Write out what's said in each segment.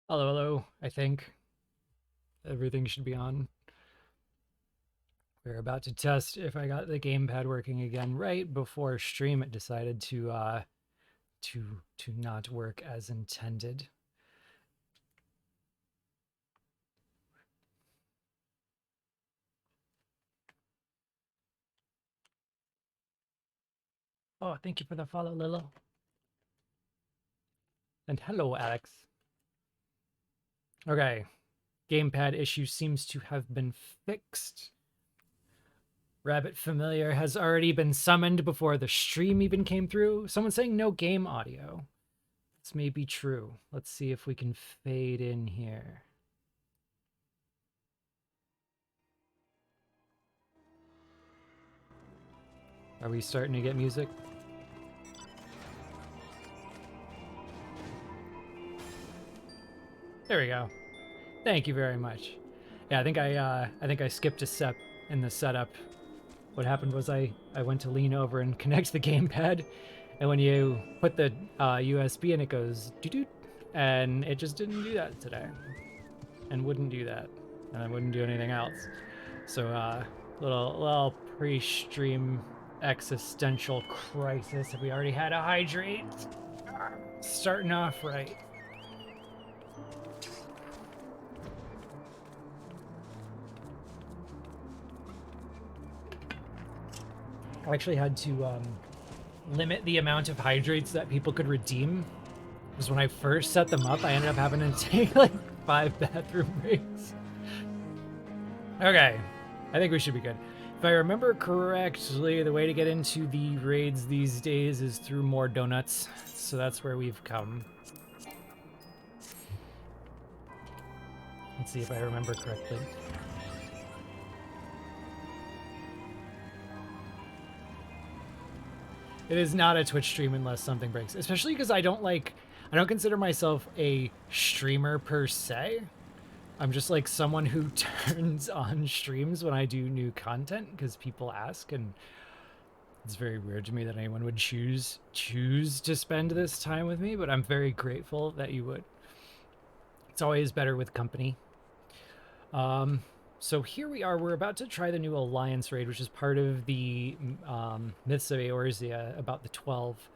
Hello, hello. I think everything should be on. We're about to test if I got the gamepad working again. Right before stream, it decided to not work as intended. Oh, thank you for the follow, Lilo. And hello, Alex. Okay, gamepad issue seems to have been fixed. Rabbit Familiar has already been summoned before the stream even came through. Someone's saying no game audio. This may be true. Let's see if we can fade in here. Are we starting to get music? There we go. Thank you very much. Yeah, I think I skipped a step in the setup. What happened was I went to lean over and connect the gamepad, and when you put the USB in, it goes doo doo, and it just didn't do that today, and wouldn't do that, and I wouldn't do anything else. So little pre-stream existential crisis. If we already had a hydrate, starting off right. I actually had to limit the amount of hydrates that people could redeem. Because when I first set them up, I ended up having to take like 5 bathroom breaks. Okay, I think we should be good. If I remember correctly, the way to get into the raids these days is through more donuts. So that's where we've come. Let's see if I remember correctly. It is not a Twitch stream unless something breaks, especially because I don't consider myself a streamer per se. I'm just like someone who turns on streams when I do new content because people ask, and it's very weird to me that anyone would choose to spend this time with me, but I'm very grateful that you would. It's always better with company. So here we are. We're about to try the new Alliance raid, which is part of the Myths of Eorzea about the 12.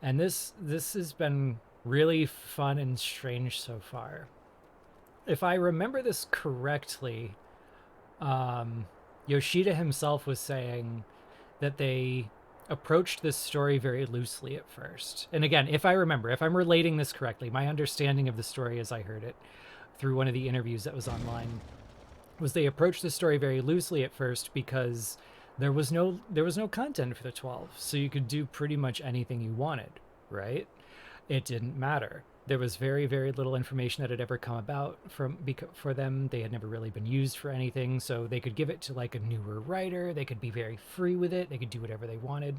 And this has been really fun and strange so far. If I remember this correctly, Yoshida himself was saying that they approached this story very loosely at first. And again, if I'm relating this correctly, my understanding of the story as I heard it through one of the interviews that was online was they approached the story very loosely at first because there was no content for the 12, so you could do pretty much anything you wanted, right? It didn't matter. There was very little information that had ever come about for them. They had never really been used for anything, so they could give it to like a newer writer. They could be very free with it. They could do whatever they wanted.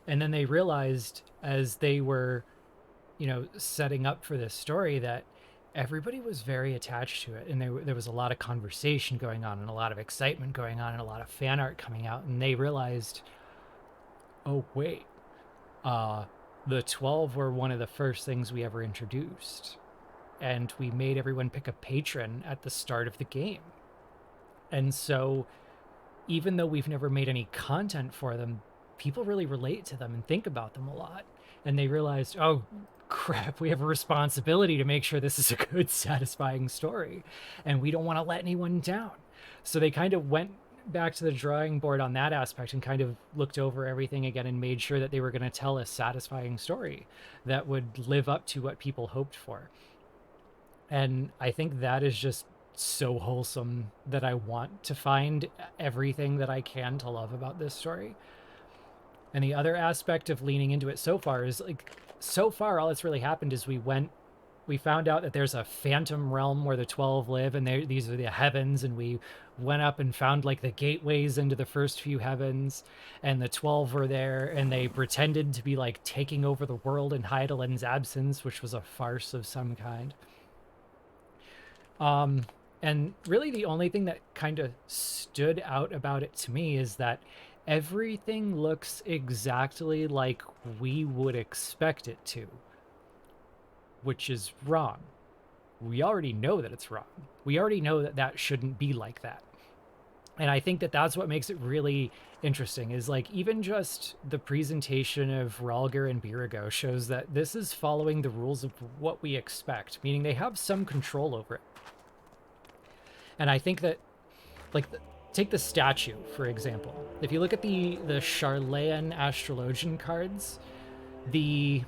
And then they realized as they were, setting up for this story that everybody was very attached to it, and there was a lot of conversation going on and a lot of excitement going on and a lot of fan art coming out, and they realized, oh wait, the 12 were one of the first things we ever introduced, and we made everyone pick a patron at the start of the game. And so even though we've never made any content for them, people really relate to them and think about them a lot. And they realized, oh crap, we have a responsibility to make sure this is a good, satisfying story. And we don't want to let anyone down. So they kind of went back to the drawing board on that aspect and kind of looked over everything again and made sure that they were going to tell a satisfying story that would live up to what people hoped for. And I think that is just so wholesome that I want to find everything that I can to love about this story. And the other aspect of leaning into it so far is like, so far, all that's really happened is we found out that there's a phantom realm where the 12 live, and these are the heavens, and we went up and found like the gateways into the first few heavens, and the 12 were there, and they pretended to be like taking over the world in Heidelin's absence, which was a farce of some kind. And really the only thing that kind of stood out about it to me is that everything looks exactly like we would expect it to, which is wrong. we already know that it's wrong. We already know that that shouldn't be like that. And I think that that's what makes it really interesting, is like even just the presentation of Rhalgr and Birago shows that this is following the rules of what we expect, meaning they have some control over it. And I think that, like, take the statue, for example. If you look at the Charlayan Astrologian cards, the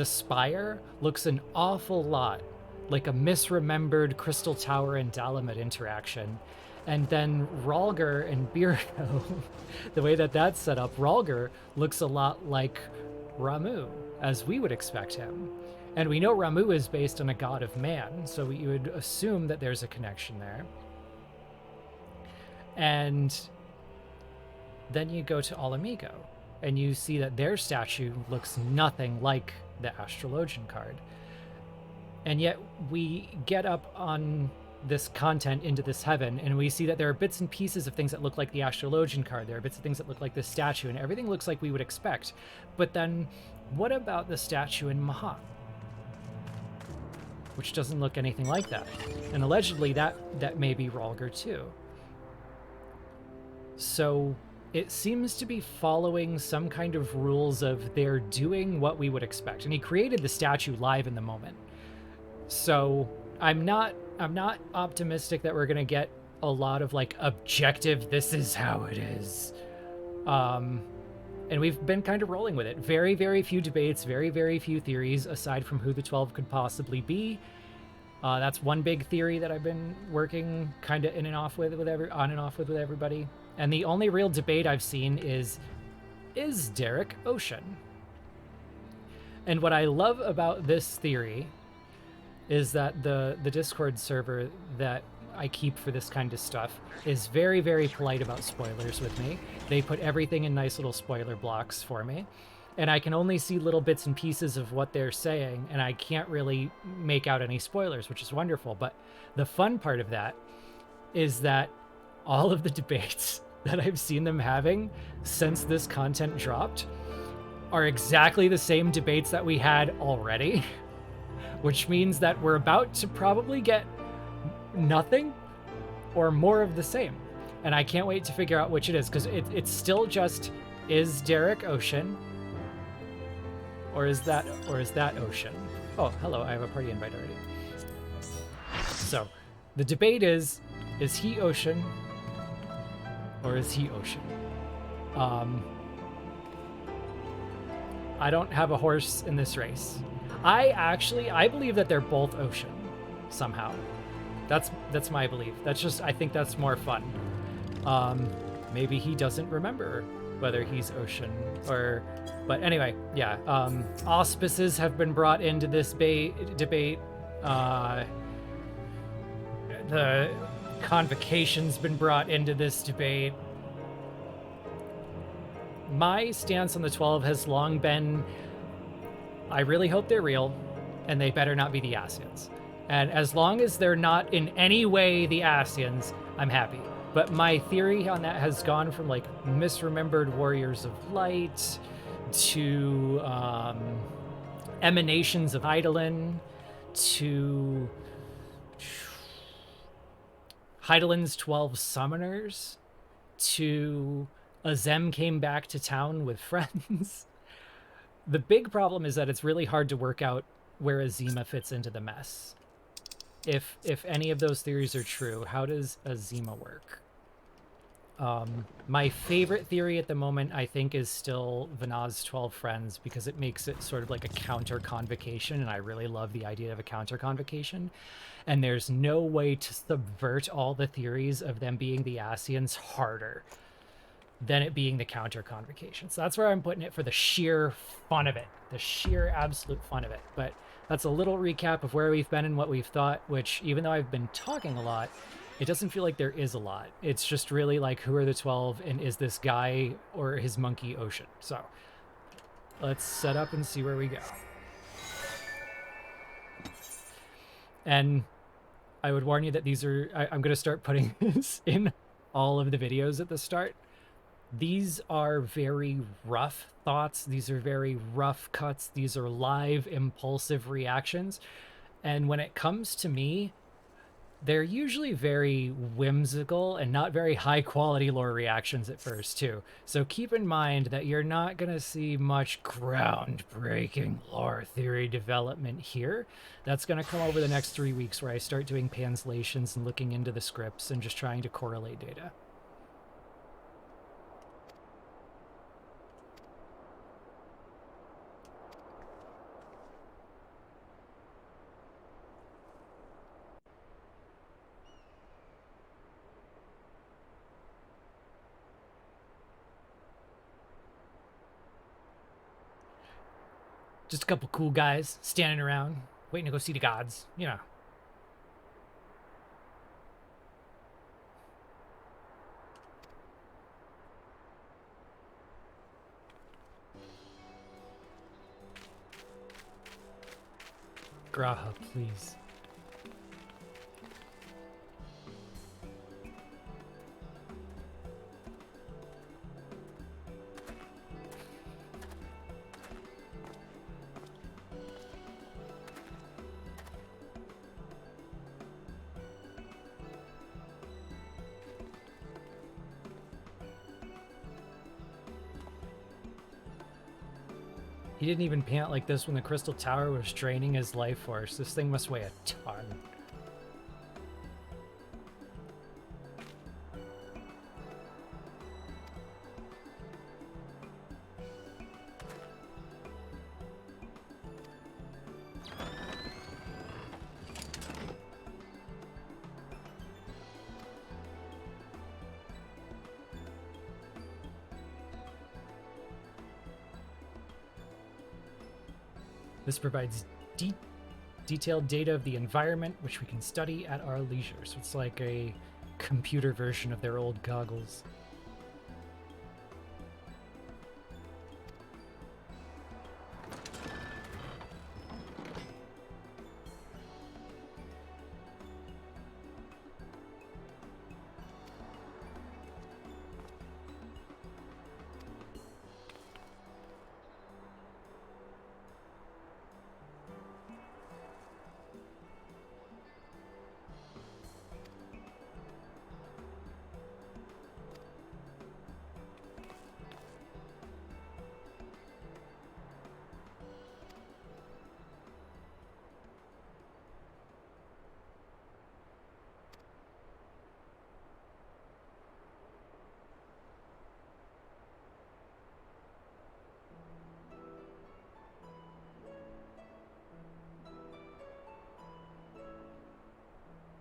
spire looks an awful lot like a misremembered Crystal Tower and Dalamat interaction. And then Rhalgr and Birago, the way that that's set up, Rhalgr looks a lot like Ramu, as we would expect him. And we know Ramu is based on a god of man, so you would assume that there's a connection there. And then you go to Alamigo, and you see that their statue looks nothing like the Astrologian card. And yet we get up on this content into this heaven, and we see that there are bits and pieces of things that look like the Astrologian card. There are bits of things that look like this statue, and everything looks like we would expect. But then, what about the statue in Mahat? Which doesn't look anything like that. And allegedly, that may be Rhalgr too. So it seems to be following some kind of rules of they're doing what we would expect. And he created the statue live in the moment. So I'm not optimistic that we're going to get a lot of like objective, this is how it is. And we've been kind of rolling with it. Very, very few debates, very, very few theories aside from who the 12 could possibly be. That's one big theory that I've been working kind of on and off with everybody. And the only real debate I've seen is Derek Ocean? And what I love about this theory is that the Discord server that I keep for this kind of stuff is very, very polite about spoilers with me. They put everything in nice little spoiler blocks for me. And I can only see little bits and pieces of what they're saying, and I can't really make out any spoilers, which is wonderful. But the fun part of that is that all of the debates that I've seen them having since this content dropped are exactly the same debates that we had already, which means that we're about to probably get nothing or more of the same. And I can't wait to figure out which it is, because it's still just, is Derek Ocean? Or is that Ocean? Oh, hello, I have a party invite already. So, the debate is he Ocean? Or is he Ocean? I don't have a horse in this race. I believe that they're both Ocean, somehow. That's my belief. I think that's more fun. Maybe he doesn't remember whether he's Ocean but anyway, yeah. Auspices have been brought into this debate. The Convocation's been brought into this debate. My stance on the 12 has long been, I really hope they're real, and they better not be the Asians. And as long as they're not in any way the Asians, I'm happy. But my theory on that has gone from like misremembered Warriors of Light to Emanations of Eidolon to Heidelin's 12 Summoners to Azem came back to town with friends. The big problem is that it's really hard to work out where Azima fits into the mess. If any of those theories are true, how does Azima work? My favorite theory at the moment, I think, is still Vanaz's 12 Friends, because it makes it sort of like a counter-convocation, and I really love the idea of a counter-convocation. And there's no way to subvert all the theories of them being the Asians harder than it being the counter-convocation. So that's where I'm putting it for the sheer fun of it, the sheer absolute fun of it. But that's a little recap of where we've been and what we've thought, which, even though I've been talking a lot, it doesn't feel like there is a lot. It's just really like, who are the 12, and is this guy or his monkey Ocean? So let's set up and see where we go. And I would warn you that these are, I'm going to start putting this in all of the videos at the start. These are very rough thoughts. These are very rough cuts. These are live, impulsive reactions. And when it comes to me, they're usually very whimsical and not very high quality lore reactions at first, too. So keep in mind that you're not going to see much groundbreaking lore theory development here. That's going to come over the next 3 weeks where I start doing translations and looking into the scripts and just trying to correlate data. Just a couple cool guys standing around, waiting to go see the gods, you know. Graha, please. He didn't even pant like this when the Crystal Tower was draining his life force. This thing must weigh a ton. This provides detailed data of the environment, which we can study at our leisure. So it's like a computer version of their old goggles.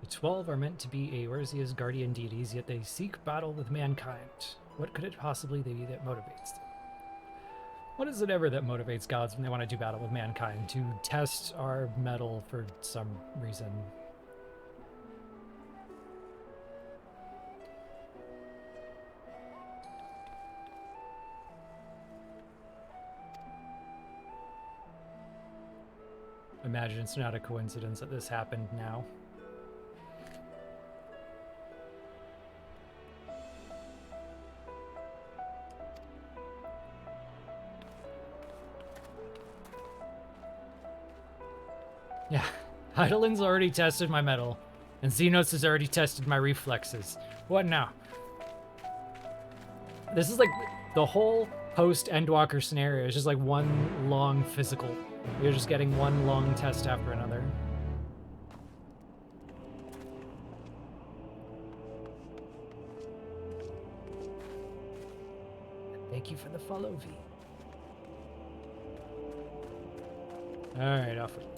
The 12 are meant to be Eorzea's guardian deities, yet they seek battle with mankind. What could it possibly be that motivates them? What is it ever that motivates gods when they want to do battle with mankind? To test our mettle for some reason. Imagine it's not a coincidence that this happened now. Yeah, Heidelin's already tested my mettle, and Xenos has already tested my reflexes. What now? This is like the whole post-Endwalker scenario is just like one long physical. You're just getting one long test after another. Thank you for the follow, V. Alright, off we go.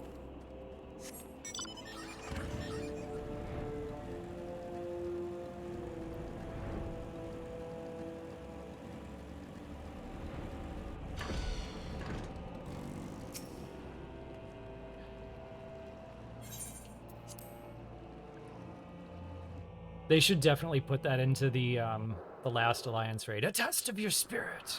They should definitely put that into the last Alliance raid. A test of your spirit.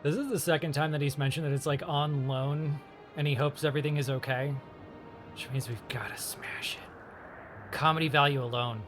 This is the second time that he's mentioned that it's like on loan and he hopes everything is okay. Which means we've got to smash it. Comedy value alone.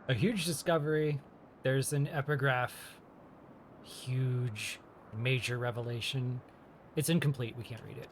A huge discovery. There's an epigraph. Huge, major revelation. It's incomplete. We can't read it.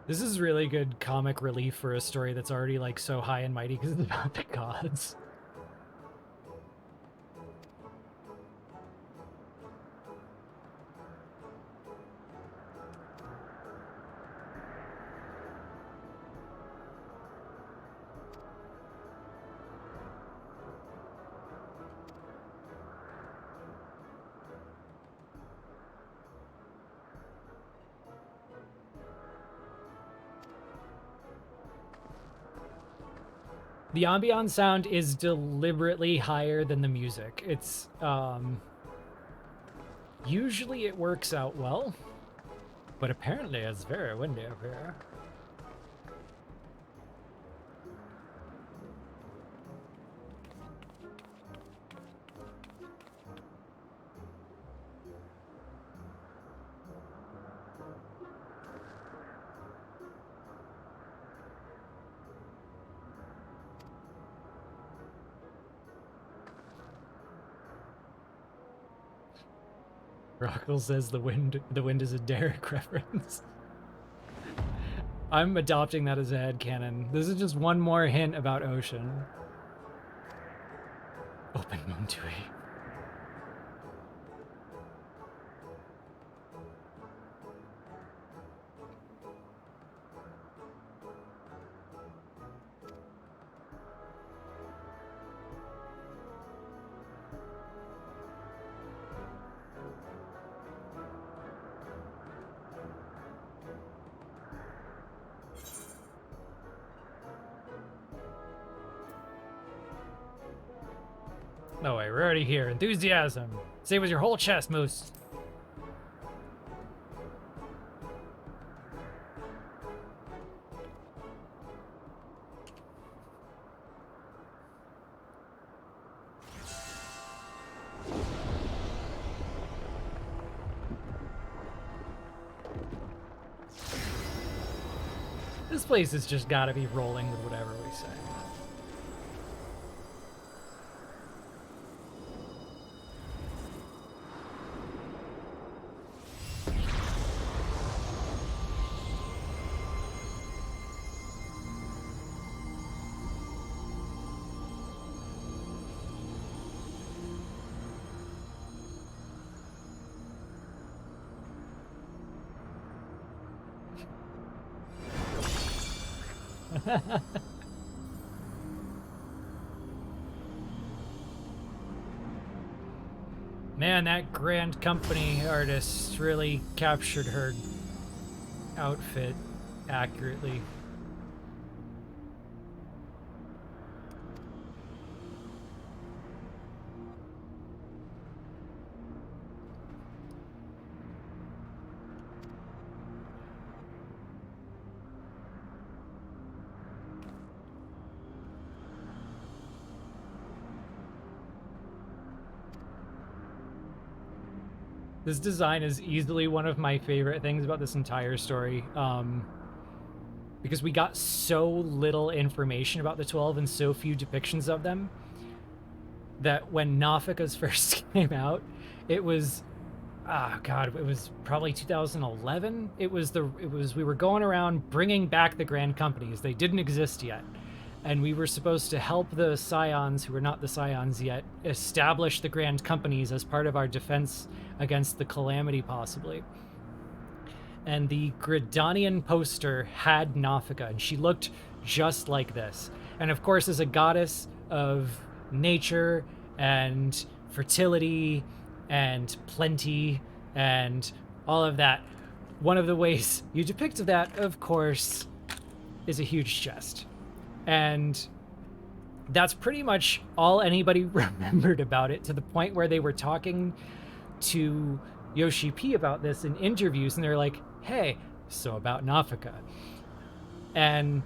This is really good comic relief for a story that's already like so high and mighty because it's about the gods. The ambient sound is deliberately higher than the music. It's, usually it works out well, but apparently it's very windy up here. Rockle says the wind is a Derek reference. I'm adopting that as a headcanon. This is just one more hint about Ocean. Open Moon Tui. No way, we're already here. Enthusiasm. Say it with your whole chest, Moose. This place has just got to be rolling with whatever we say. Man, that Grand Company artist really captured her outfit accurately. This design is easily one of my favorite things about this entire story. Because we got so little information about the 12 and so few depictions of them that when Nafika's first came out, it was, it was probably 2011. We were going around bringing back the Grand Companies. They didn't exist yet. And we were supposed to help the Scions, who were not the Scions yet, establish the Grand Companies as part of our defense against the Calamity, possibly. And the Gridanian poster had Nafika, and she looked just like this. And of course, as a goddess of nature and fertility and plenty and all of that, one of the ways you depict that, of course, is a huge chest. And that's pretty much all anybody remembered about it, to the point where they were talking to Yoshi P about this in interviews, and they're like, hey, so about Nafika. And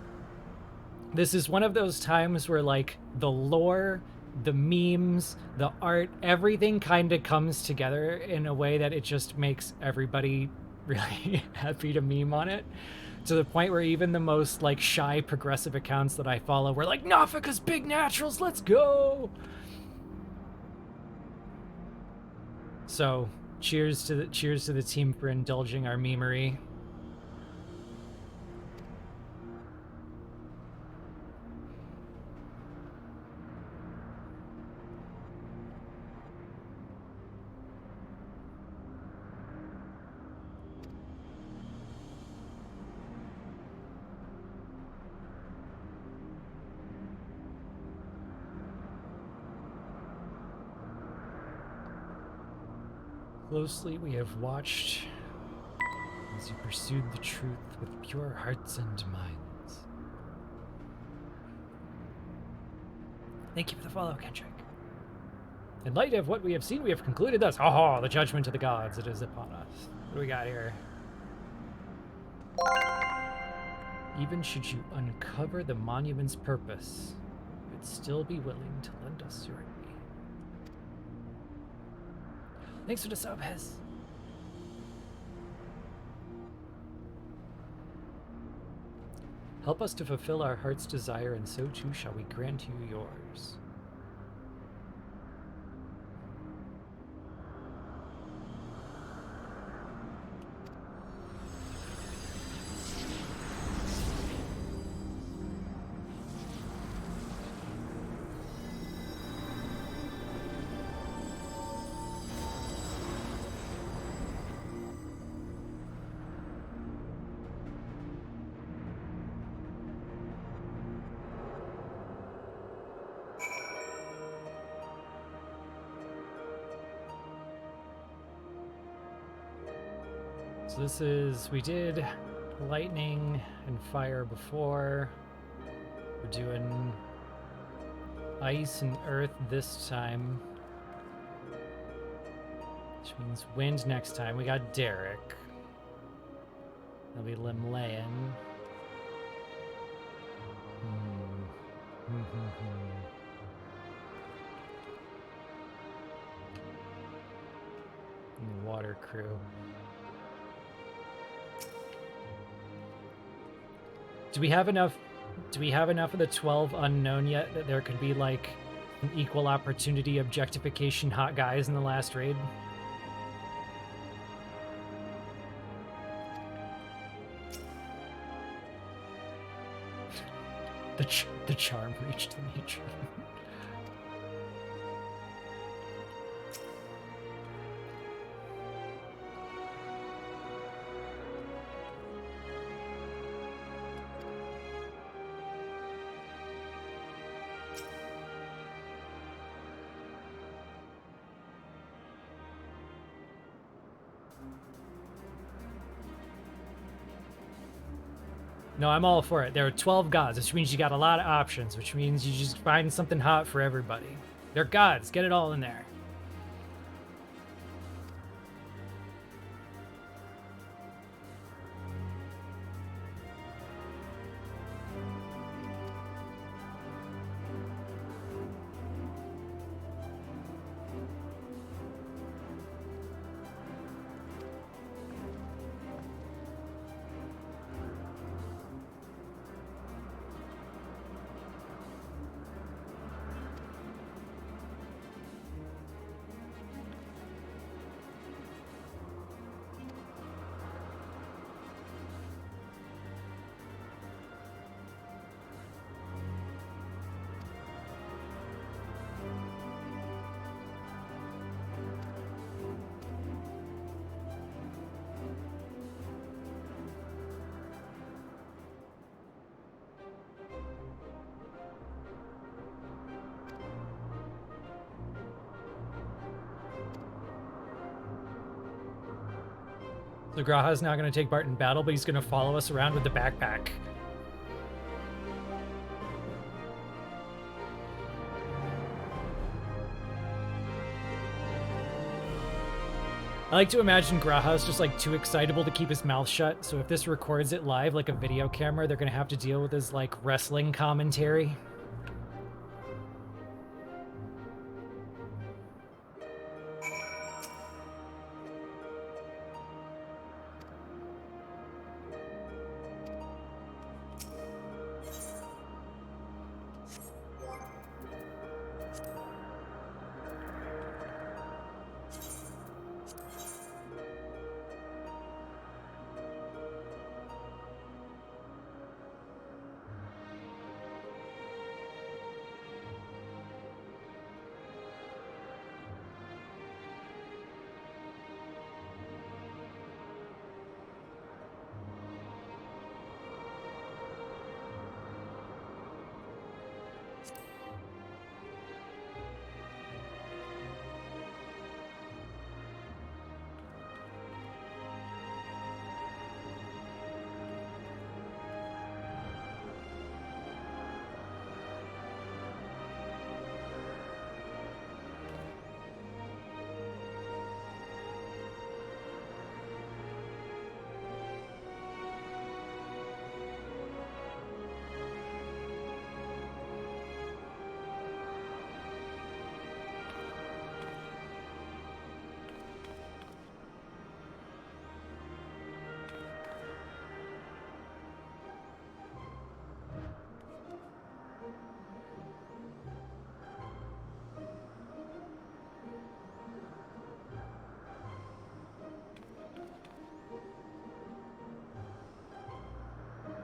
this is one of those times where, like, the lore, the memes, the art, everything kind of comes together in a way that it just makes everybody really happy to meme on it. To the point where even the most, like, shy progressive accounts that I follow were like, Nafika's big naturals, let's go! So, cheers to the team for indulging our memery. Closely we have watched as you pursued the truth with pure hearts and minds. Thank you for the follow, Kendrick. In light of what we have seen, we have concluded thus. Oh, the judgment of the gods, it is upon us. What do we got here? Even should you uncover the monument's purpose, you'd still be willing to lend us your aid. Thanks for the sub, Hez. Help us to fulfill our heart's desire, and so too shall we grant you yours. So this is, we did lightning and fire before. We're doing ice and earth this time, which means wind next time. We got Derek. That'll be Limlayan. And the water crew. Do we have enough of the 12 unknown yet that there could be, like, an equal opportunity objectification hot guys in the last raid? The charm reached the matron. No, I'm all for it. There are 12 gods, which means you got a lot of options, which means you just find something hot for everybody. They're gods. Get it all in there. So Graha's now going to take part in battle, but he's going to follow us around with the backpack. I like to imagine Graha's just like too excitable to keep his mouth shut, so if this records it live like a video camera, they're going to have to deal with his like wrestling commentary.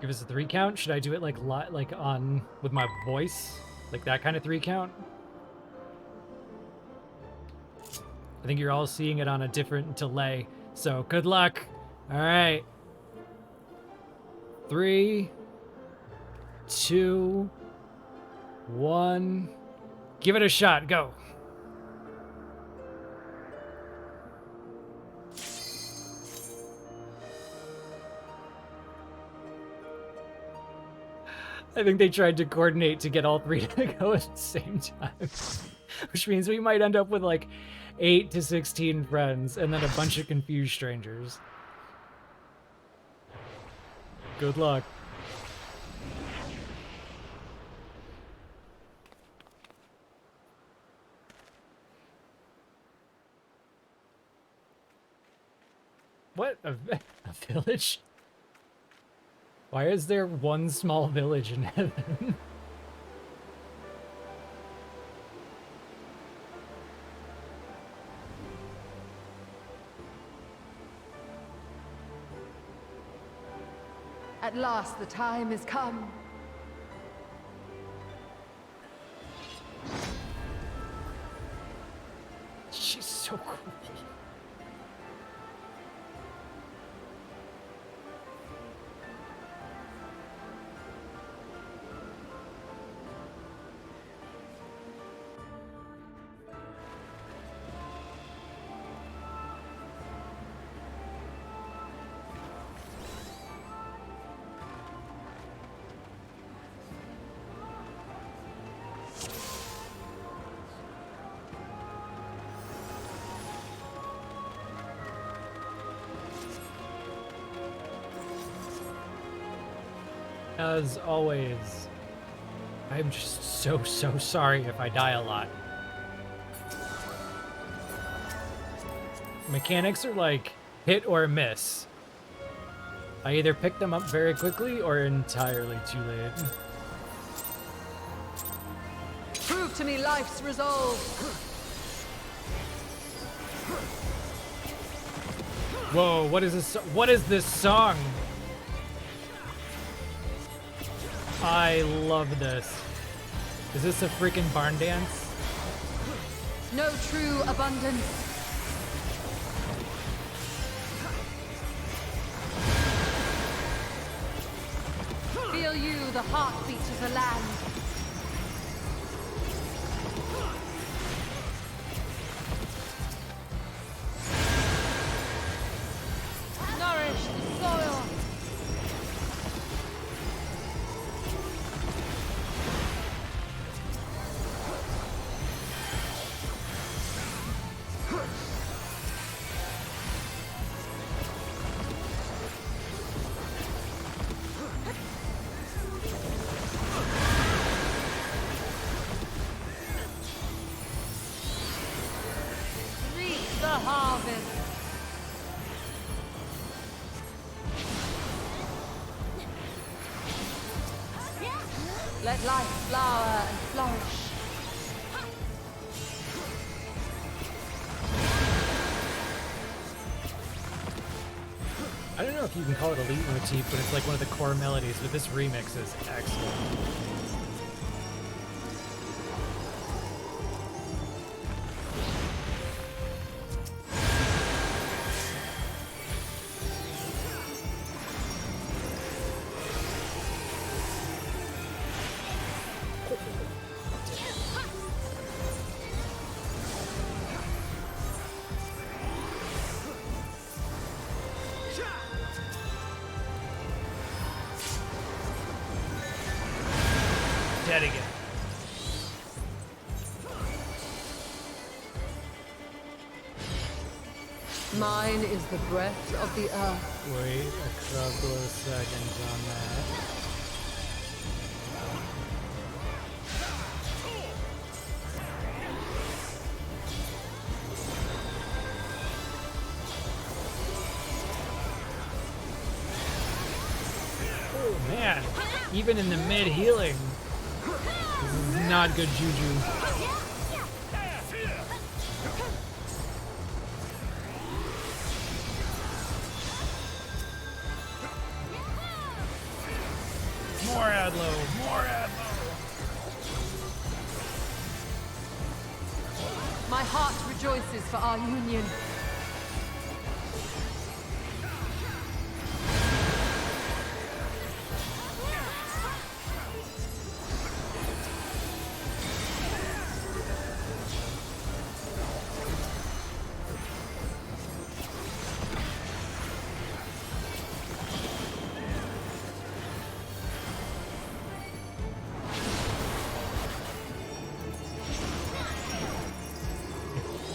Give us a 3 count. Should I do it like on with my voice, like that kind of 3 count? I think you're all seeing it on a different delay, so good luck. All right, 3, 2, 1. Give it a shot. Go. I think they tried to coordinate to get all 3 to go at the same time, which means we might end up with like 8 to 16 friends and then a bunch of confused strangers. Good luck. What? A village? Why is there one small village in heaven? At last the time has come. She's so cool. As always, I'm just so sorry if I die a lot. Mechanics are like hit or miss. I either pick them up very quickly or entirely too late. Prove to me life's resolve. Whoa, what is this? What is this song? I love this. Is this a freaking barn dance? No true abundance. Feel you the heartbeat of the land. harvest. Let life flower and flourish. I don't know if you can call it a leitmotif, but it's like one of the core melodies, but this remix is excellent. Dead again. Mine is the breath of the earth. Wait a couple of seconds on that. Oh man, even in the mid healing, this is not good juju. More Adlo, more Adlo. My heart rejoices for our union.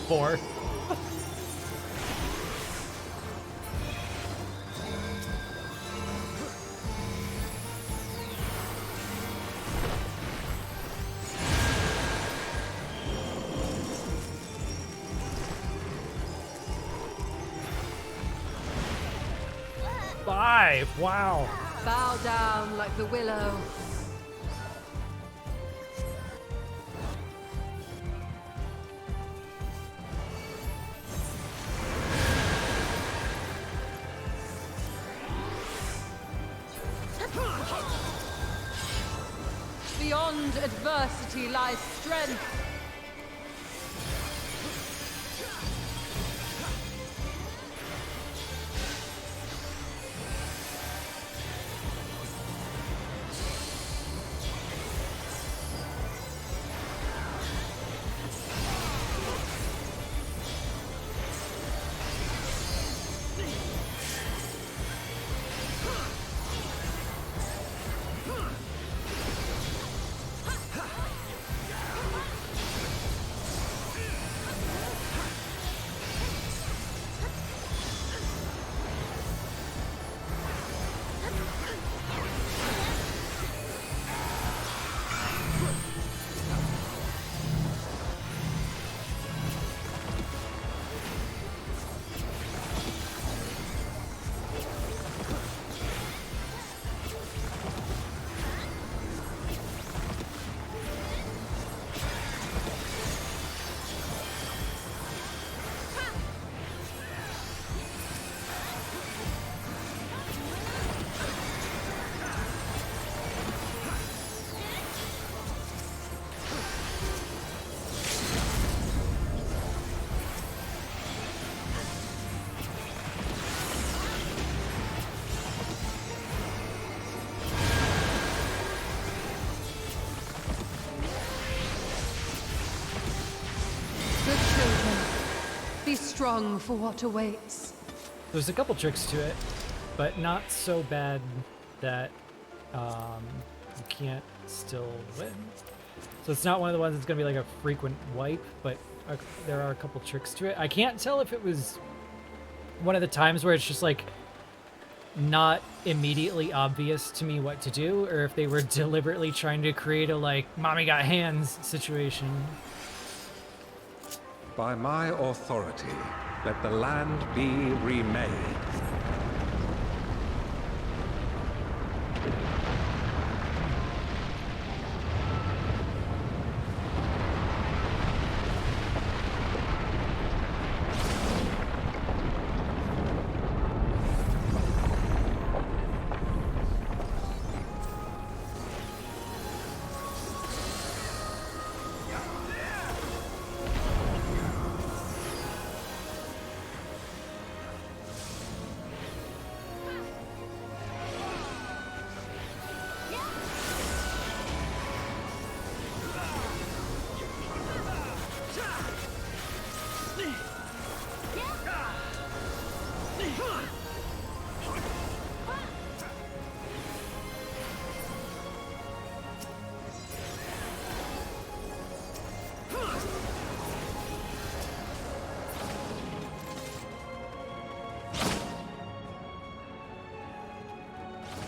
Four. Five. Wow. Bow down like the willow. Beyond adversity lies strength. Good children, be strong for what awaits. There's a couple tricks to it, but not so bad that you can't still win. So it's not one of the ones that's going to be like a frequent wipe, but there are a couple tricks to it. I can't tell if it was one of the times where it's just like not immediately obvious to me what to do, or if they were deliberately trying to create a like mommy got hands situation. By my authority, let the land be remade.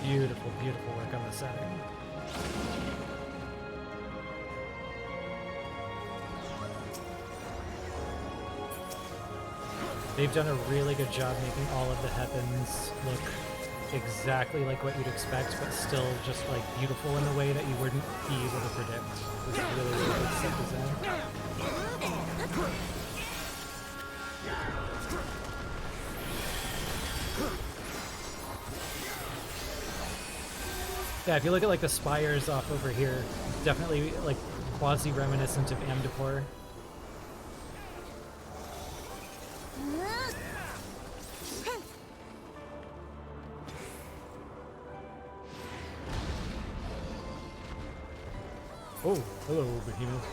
Beautiful, beautiful work on the setting. They've done a really good job making all of the weapons look exactly like what you'd expect, but still just like beautiful in a way that you wouldn't be able to predict. This is really, really good set design. Yeah, if you look at like the spires off over here, definitely like quasi-reminiscent of ENDWALKER. Oh, hello, behemoth.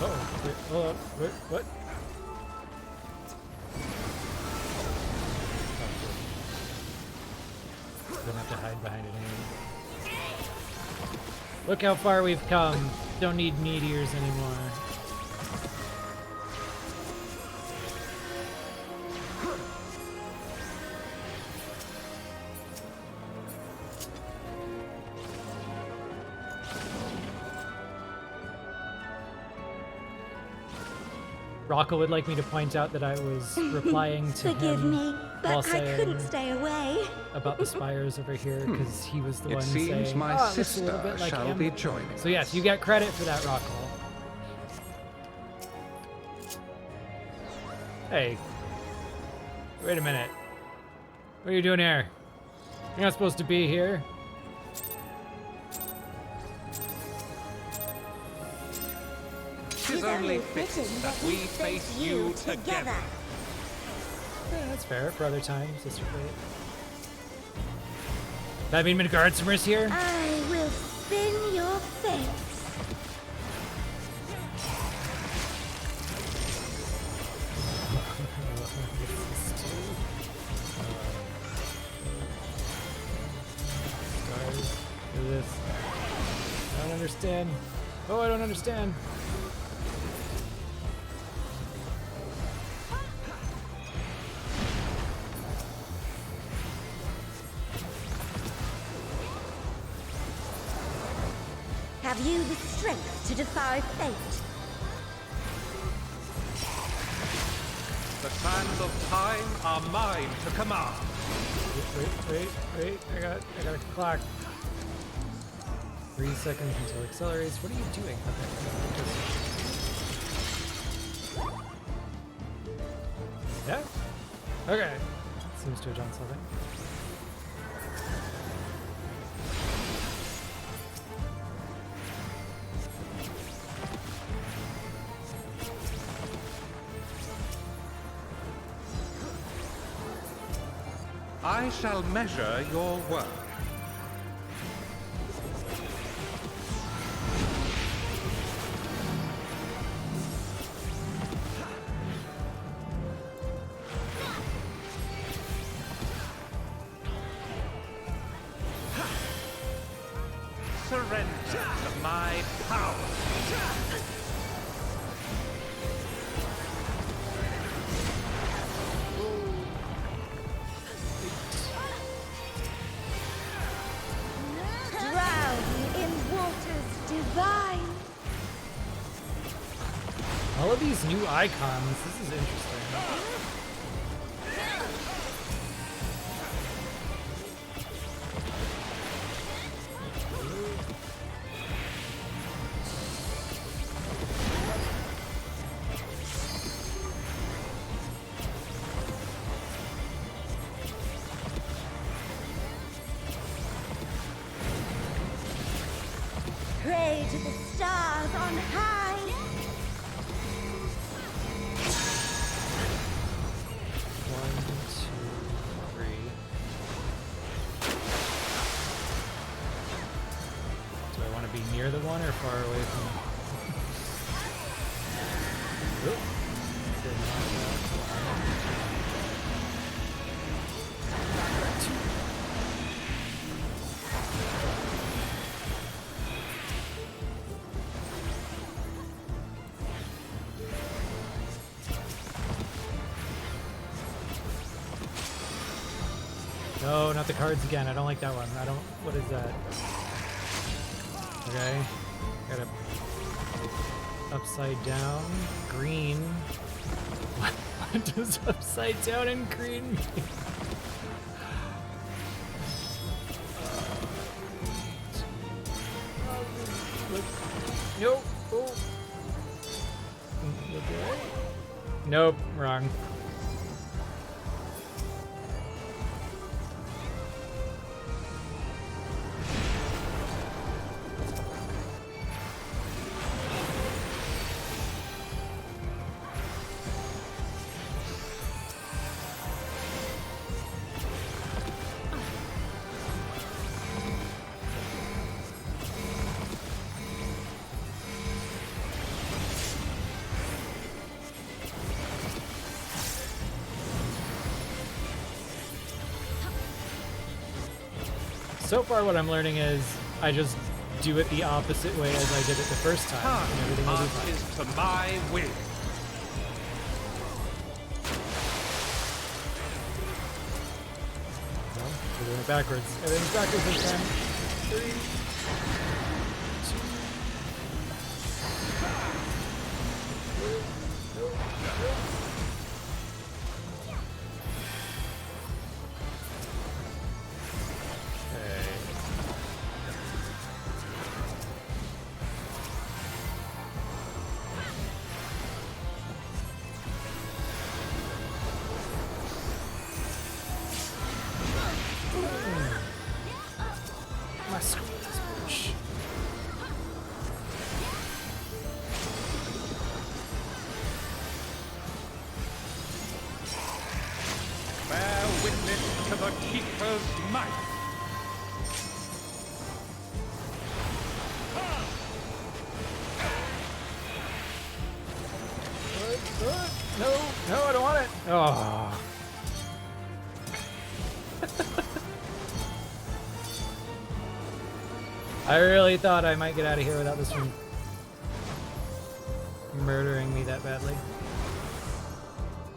Uh-oh, wait, hold up, wait, what? Don't have to hide behind it anymore. Look how far we've come. Don't need meteors anymore. Rocco would like me to point out that I was replying to Forgive him me, while but I couldn't saying stay away. about the spires over here because he was the one It seems saying, my "Oh, it looks a little sister bit like shall be Em." joining So yes, us. you get credit for that, Rocco. Hey, wait a minute. What are you doing here? You're not supposed to be here. Tis only fitting that we face you together. Yeah, that's fair. Brother time, sister fate. That mean Midgardsormr's here? I will spin your face. Stars. Look at this. I don't understand. Oh, I don't understand. Have you the strength to defy fate? The sands of time are mine to command. Wait. I got a clock. 3 seconds until it accelerates. What are you doing? Okay. Yeah? Okay. Seems to have done something. I shall measure your work. Surrender. to my power. Drown in waters divine. All of these new icons, this is interesting. Pray to the stars on high. One, two, three. Do I want to be near the one or far away from it? Oop. Did not No, not the cards again. I don't like that one. I don't. What is that? Okay. Got a upside down green. What does upside down and green mean? Nope. Oh. Nope. Wrong. So far what I'm learning is I just do it the opposite way as I did it the first time, and everything will be fine. Marches to my will. Well, we're doing it backwards. Everything's backwards this time. 3, 2. Bear witness to the Keeper's might. No, no, I don't want it. Oh. I really thought I might get out of here without this one murdering me that badly.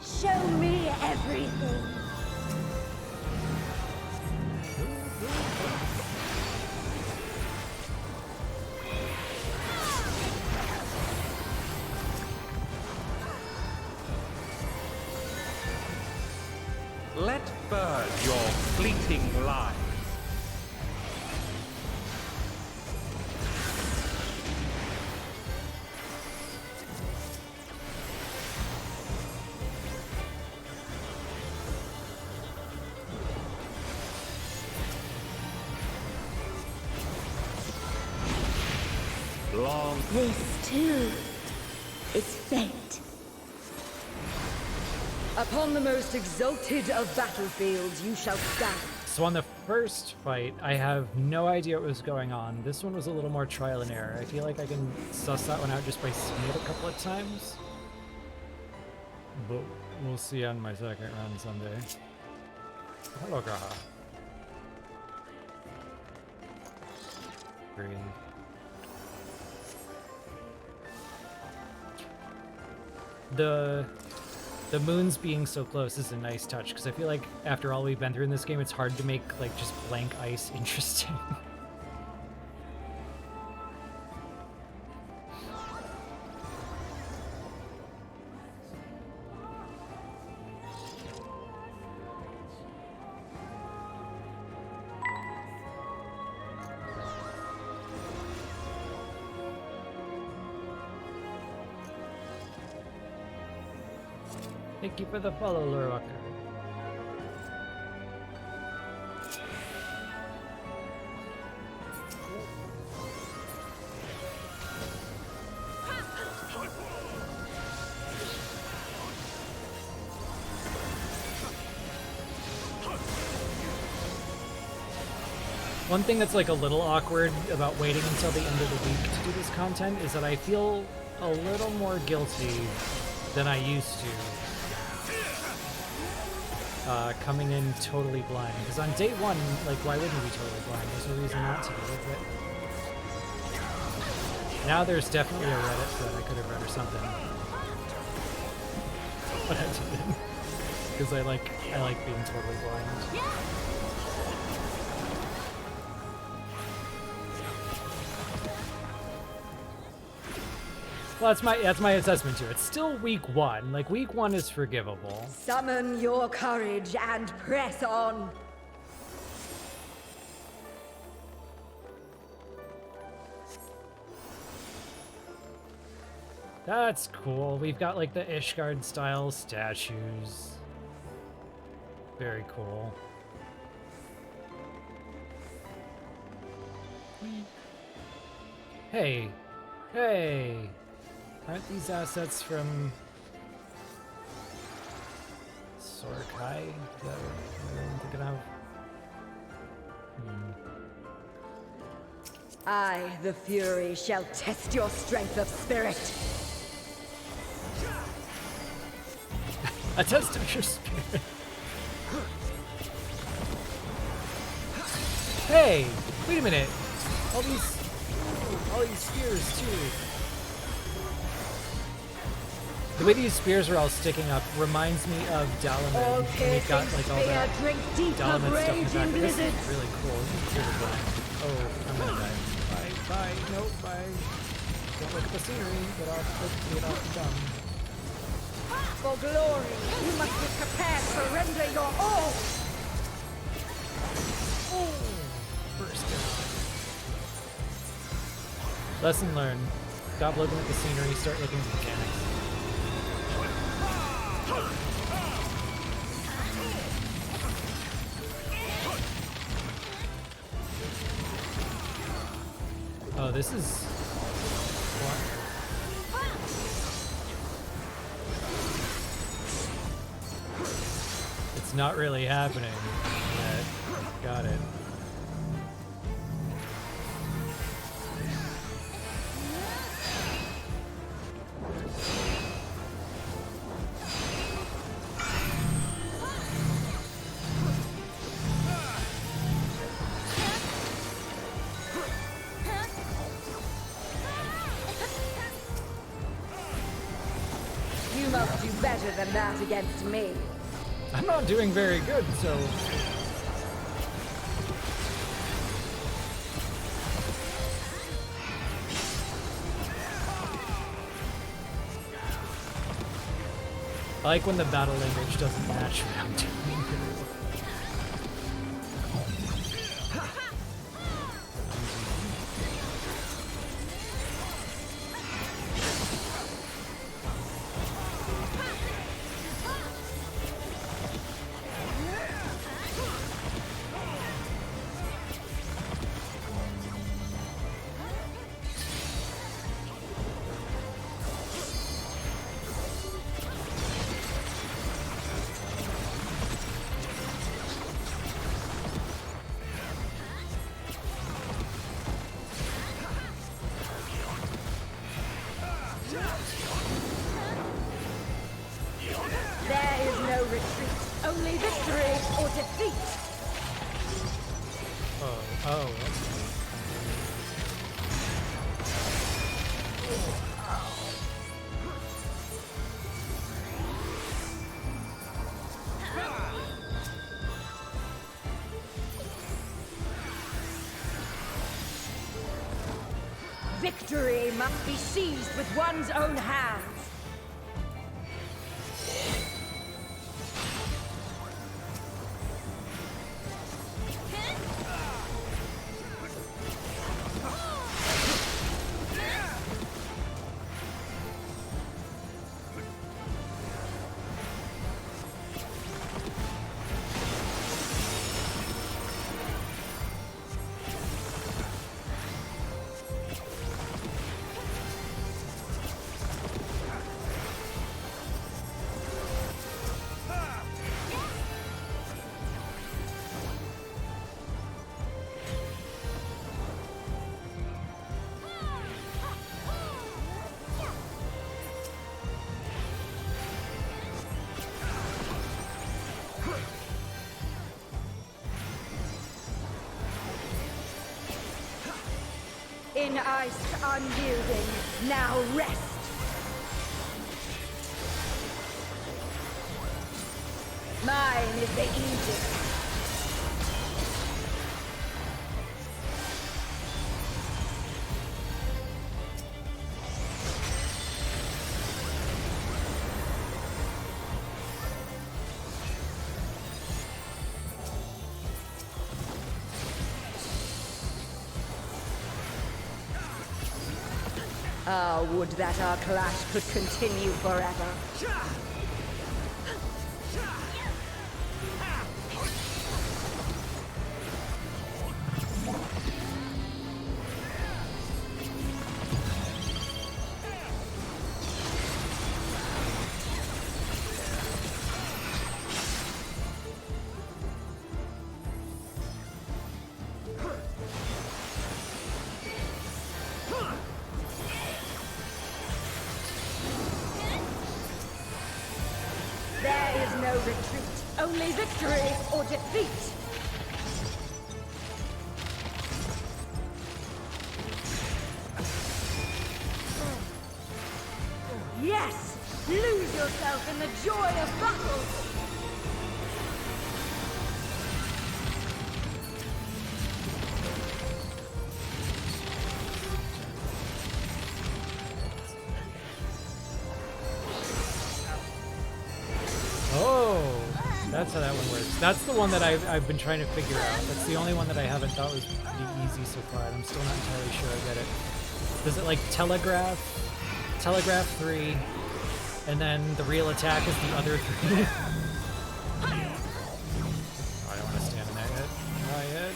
Show me everything. Let burn your fleeting life. Long This too is fate. Upon the most exalted of battlefields you shall stand. So on the first fight, I have no idea what was going on. This one was a little more trial and error. I feel like I can suss that one out just by seeing it a couple of times. But we'll see on my second run someday. Hello, Graha. Green. the moons being so close is a nice touch, because I feel like after all we've been through in this game, it's hard to make like just blank ice interesting. Thank you for the follow, Lurwalker. One thing that's like a little awkward about waiting until the end of the week to do this content is that I feel a little more guilty than I used to. Coming in totally blind, because on day one, like, why wouldn't we be totally blind? There's no reason not to be, but now there's definitely a Reddit thread I could have read or something, but I didn't, because I like being totally blind. Well, that's my assessment too. It's still week one. Like, week one is forgivable. Summon your courage and press on. That's cool. We've got like the Ishgard style statues. Very cool. Hey. Hey. Aren't these assets from Sorkai? Is that what I'm thinking of? I, the Fury, shall test your strength of spirit. A test of your spirit. Hey! Wait a minute! All these spears too. The way these spears are all sticking up reminds me of Dalaman. And we've got like all that Dalaman stuff in the back. This is really cool. This is really cool. Oh, I'm gonna die. Bye. No, bye. Don't look at the scenery. Get off the dumb. For glory, you must be prepared to render your all. Oh, first down. Lesson learned. Stop looking at the scenery. Start looking at the mechanics. Oh, this is... What? It's not really happening yet. Got it. You must do better than that against me. I'm not doing very good, so... I like when the battle language doesn't match what I'm doing. There is no retreat, only victory or defeat. Oh, that's cool. Victory must be seized with one's own hands. In ice unyielding, now rest! Mine is the Egypt. Ah, would that our clash could continue forever. There is no retreat, only victory or defeat. Yes! Lose yourself in the joy of battle! That's how that one works. That's the one that I've been trying to figure out. That's the only one that I haven't thought was pretty easy so far, and I'm still not entirely sure I get it. Does it like telegraph 3, and then the real attack is the other 3? Oh, I don't want to stand in that yet. Not yet.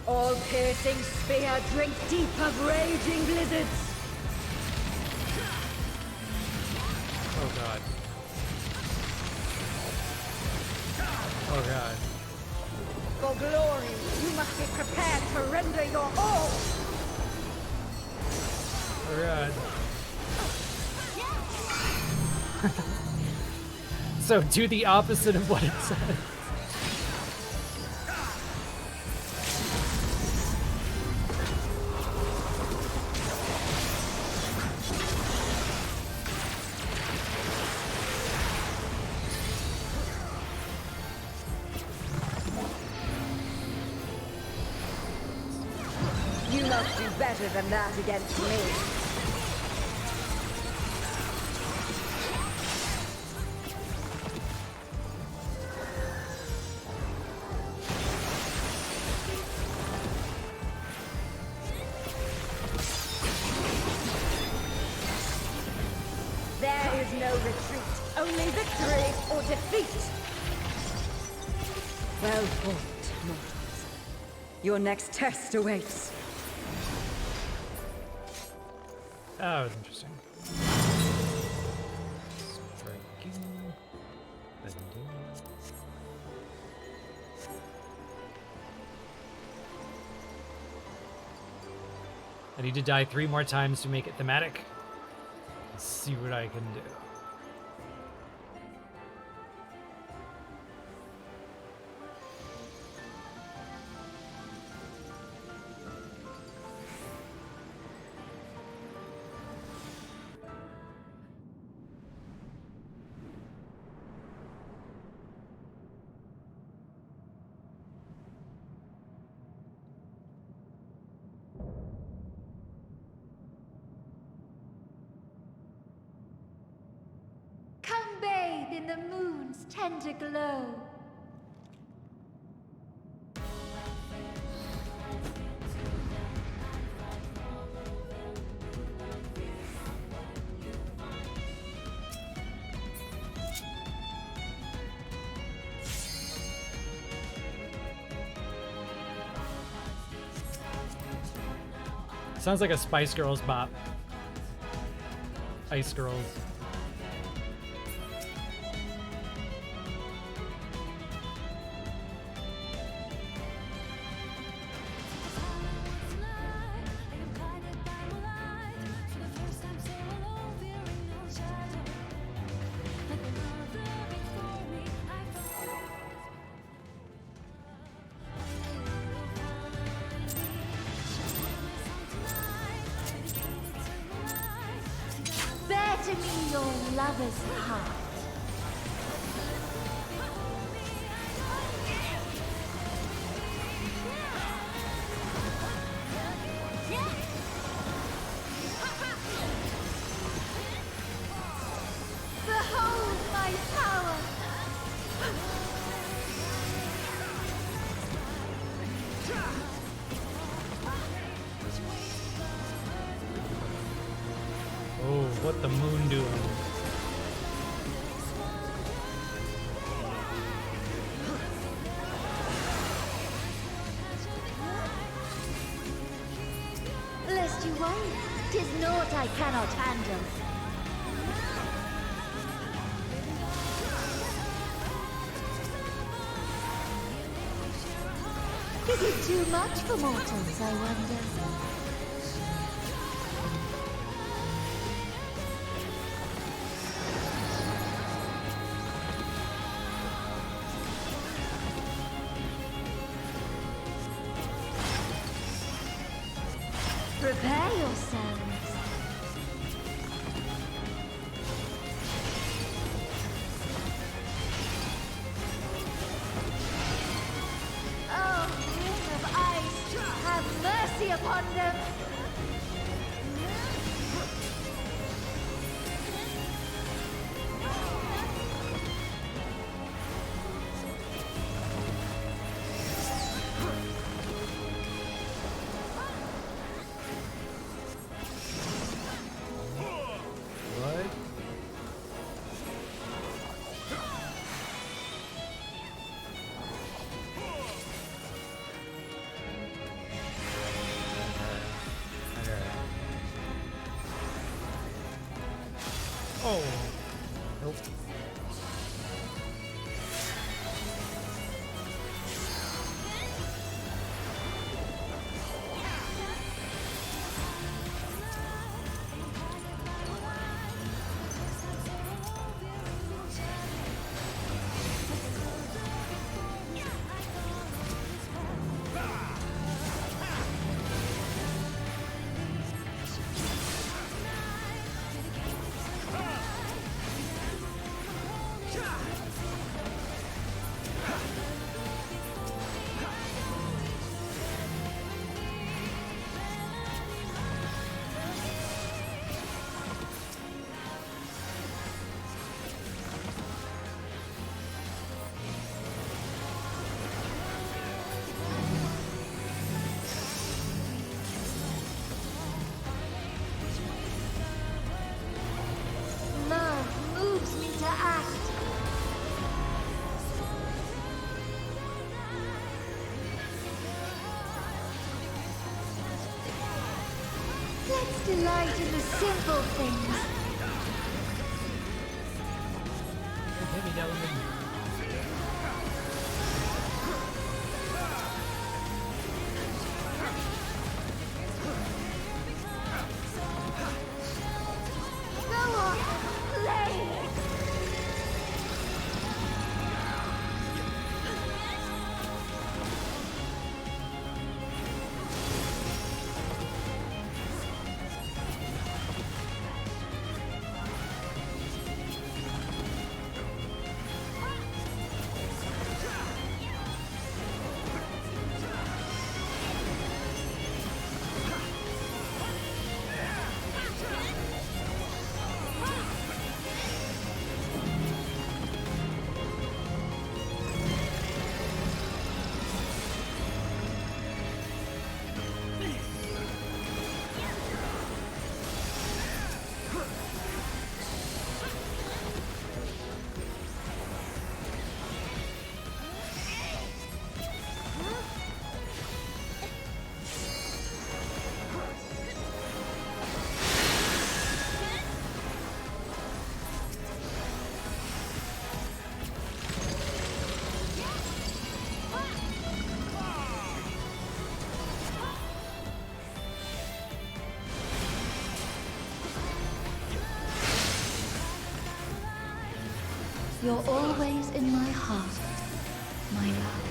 All-piercing spear, drink deep of raging blizzards. Oh god. Oh god. For glory, you must be prepared to render your all. Oh god. So do the opposite of what it says. You must do better than that against me. There is no retreat, only victory or defeat. Well fought, mortals. Your next test awaits. That was interesting. Striking. Bending. I need to die 3 more times to make it thematic. Let's see what I can do. Come bathe in the moon's tender glow. Sounds like a Spice Girls bop. Ice Girls. Bear to me your lover's heart. Behold my power! Oh, what the moon doing? Lest you worry, 'tis naught I cannot handle. Is it too much for mortals, I wonder? Prepare yourselves. Oh, ring of ice, have mercy upon them. What? Okay. Oh. Nope. Love moves me to act. Let's delight in the simple things. Hit me, Delvin. You're always in my heart, my love.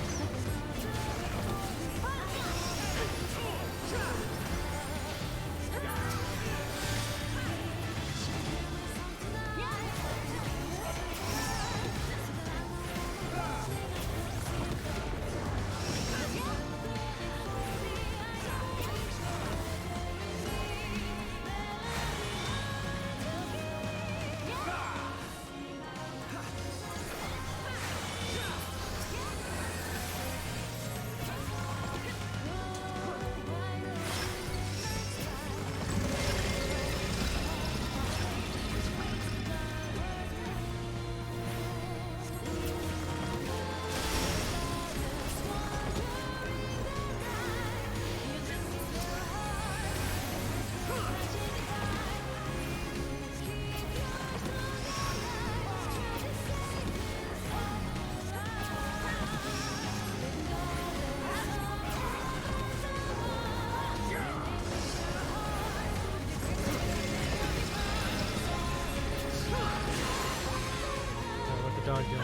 Dog doing?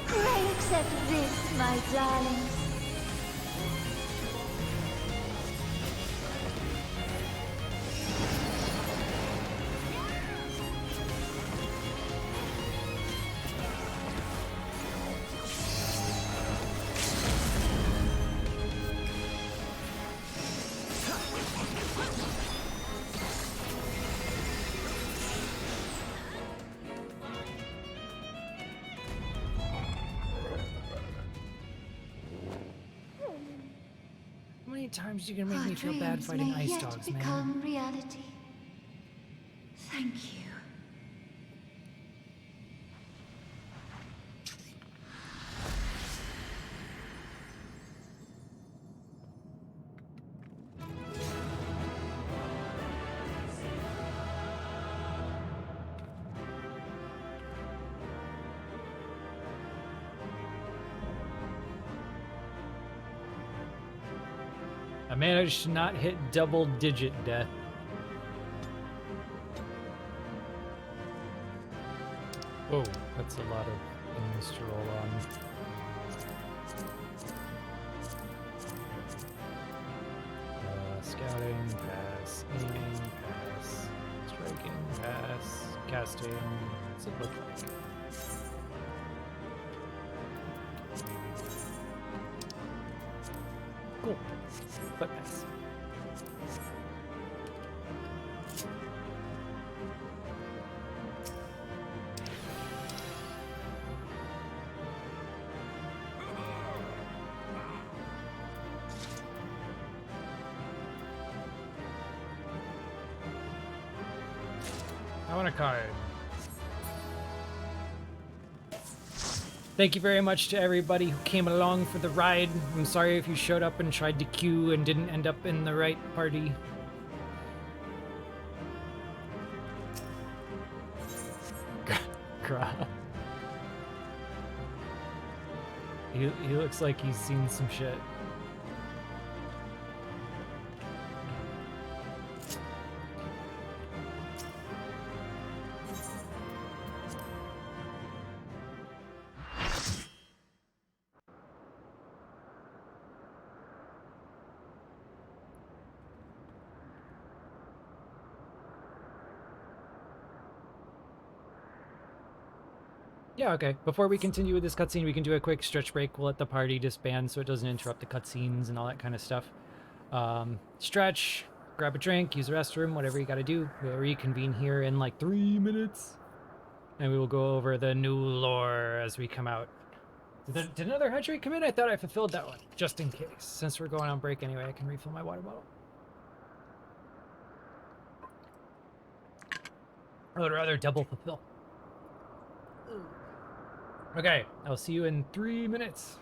Pray accept this, my darlings. How many times are you gonna make Our me feel bad dreams fighting may ice yet dogs, man? become reality. Thank you. I managed to not hit double-digit death. Whoa, that's a lot of things to roll on. Scouting, pass, aiming, pass, striking, pass, casting. What's it look like? Cool. But pass. I want a card. Thank you very much to everybody who came along for the ride. I'm sorry if you showed up and tried to queue and didn't end up in the right party. Gra. He looks like he's seen some shit. Yeah, okay. Before we continue with this cutscene, we can do a quick stretch break. We'll let the party disband so it doesn't interrupt the cutscenes and all that kind of stuff. Stretch, grab a drink, use the restroom, whatever you gotta do. We'll reconvene here in like 3 minutes. And we will go over the new lore as we come out. Did another hydrate come in? I thought I fulfilled that one, just in case. Since we're going on break anyway, I can refill my water bottle. I would rather double fulfill. Okay, I'll see you in 3 minutes.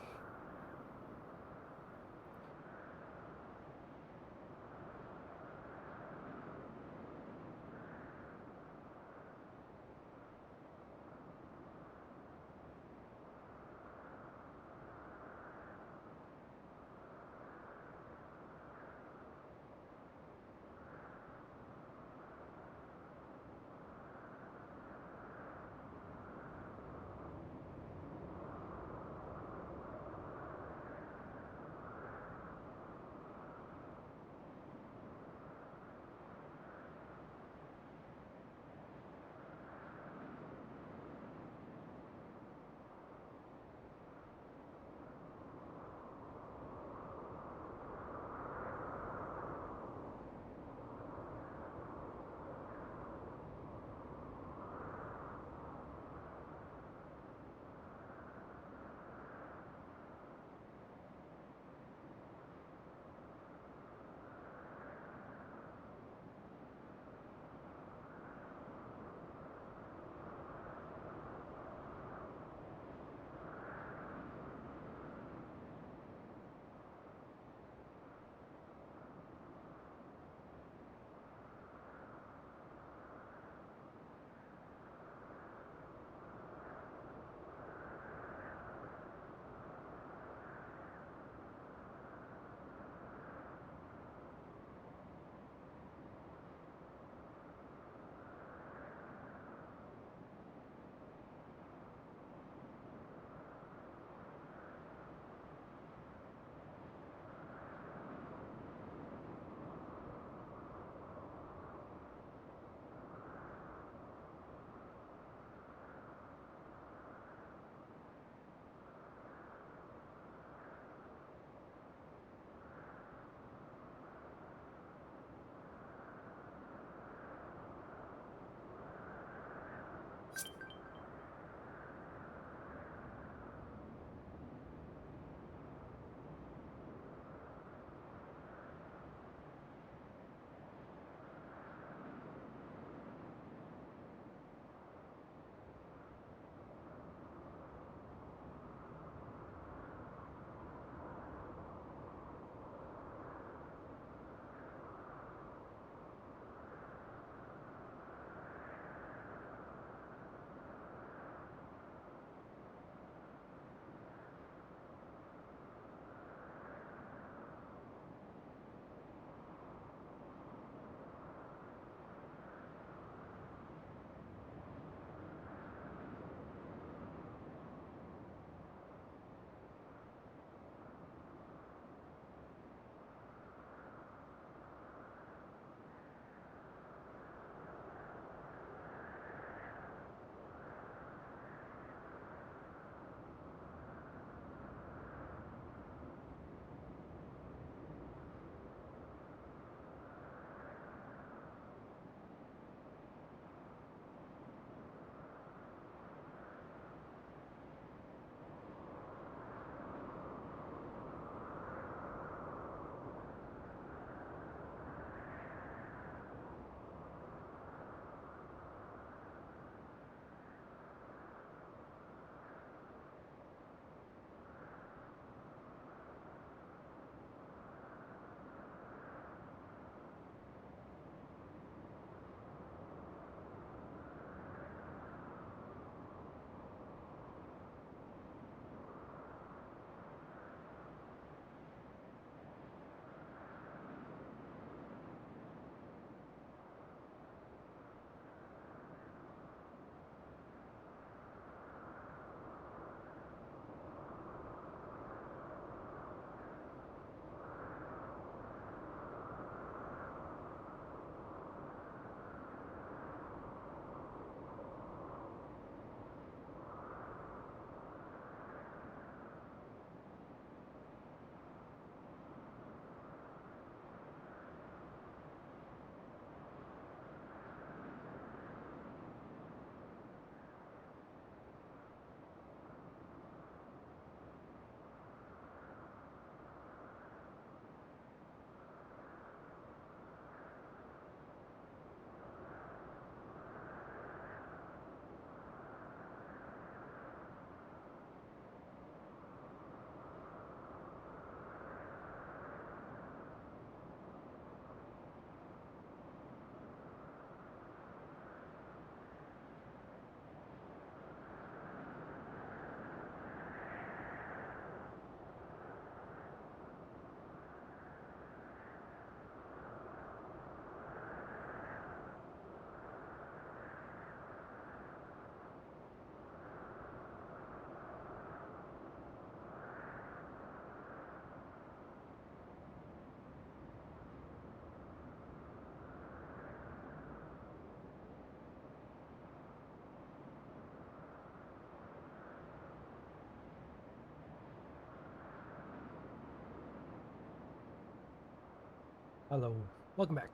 Hello. Welcome back.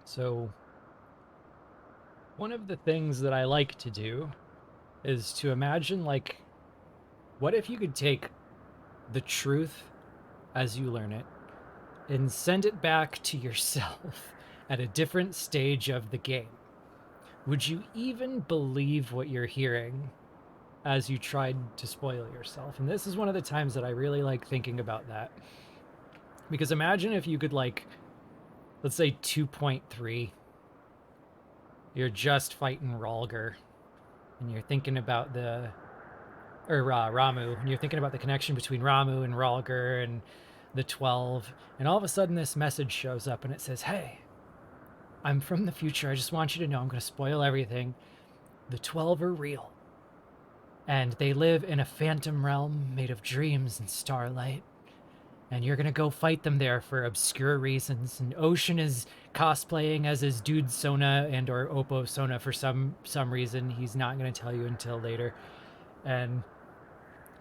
So, one of the things that I like to do is to imagine, like, what if you could take the truth as you learn it and send it back to yourself at a different stage of the game? Would you even believe what you're hearing as you tried to spoil yourself? And this is one of the times that I really like thinking about that. Because imagine if you could, like, let's say 2.3, you're just fighting Ralger, and you're thinking about Ramu, and you're thinking about the connection between Ramu and Ralger and the 12, and all of a sudden this message shows up and it says, hey, I'm from the future. I just want you to know I'm going to spoil everything. The 12 are real. And they live in a phantom realm made of dreams and starlight. And you're going to go fight them there for obscure reasons. And Ocean is cosplaying as his dude Sona and or Oppo Sona for some reason. He's not going to tell you until later. And